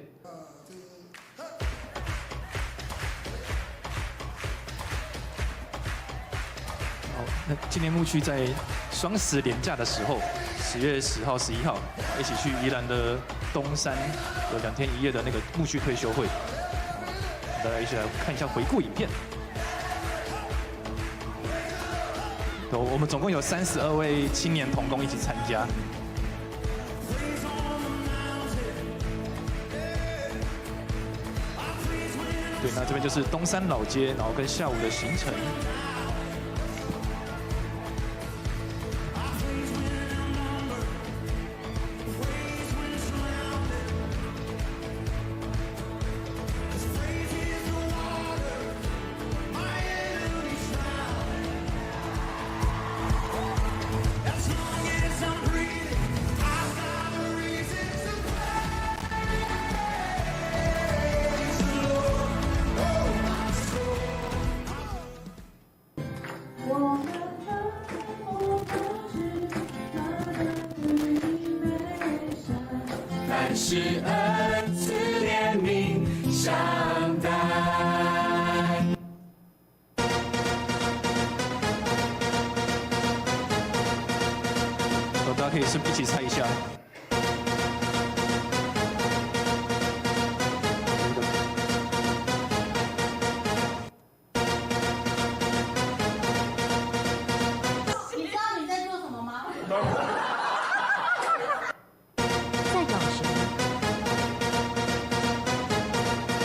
那今年牧区在双十连假的时候，10月10号、11号，一起去宜兰的东山有2天1夜的那个牧区退休会，大家一起来看一下回顾影片。我们总共有32位青年同工一起参加。对，那这边就是东山老街，然后跟下午的行程。是恩赐怜悯相待。大家可以一起猜一下。你知道你在做什么吗？在找谁？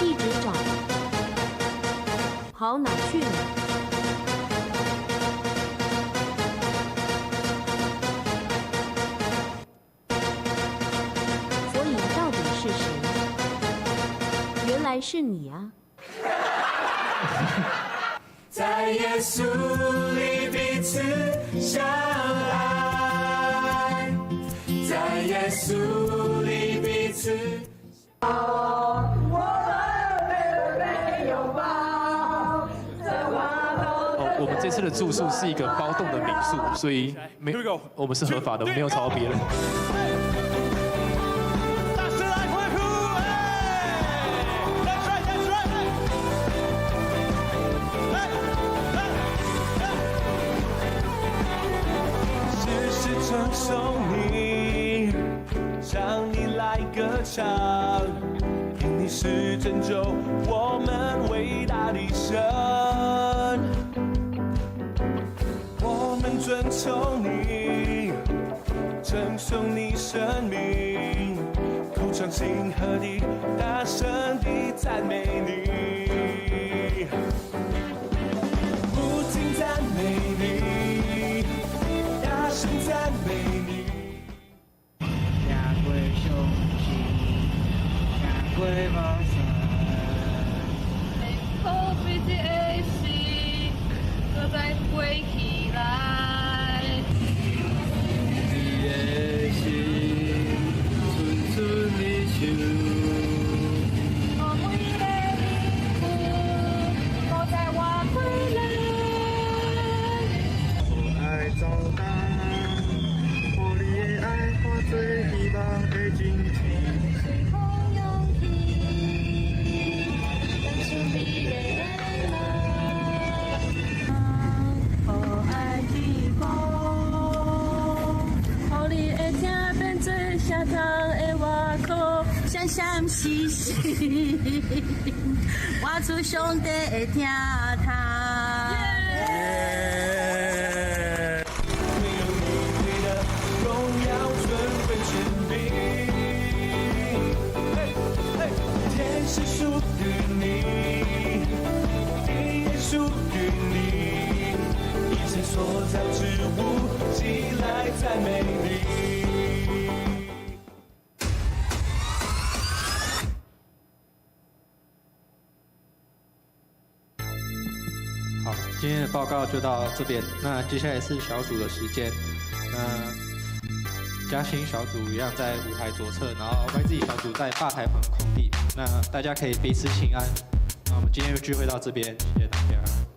一直找，跑哪去了？所以到底是谁？原来是你啊！在耶稣里彼此相爱，在耶稣里彼此。我们这次的住宿是一个包栋的民宿，所以我们是合法的，没有吵到别人。大声来欢呼！That's right, that's right. 事事称颂你，向你来歌唱，因你是拯救我们伟大的神。我们尊崇你，称颂你生命，口唱心和地，大声地赞美你，不停赞美你，大声赞美你。下跪休息，下跪望山。口鼻子的心，都在归起来。你的心，纯纯的手。我每个灵魂都在我归来。我爱走大，我你的爱化作希望的荆棘。同样的，但是你的爱。我爱的风，予你会听变做声通的外口，闪闪烁烁，我出上帝的听他。没有你配的荣耀尊贵权柄，天是属于你，地也属于你，一切所造之物齐来赞美你。好，今天的报告就到这边。那接下来是小组的时间。那嘉兴小组一样在舞台左侧，然后 YZ 小组在吧台旁空地。那大家可以彼此请安。那我们今天就聚会到这边，谢谢大家。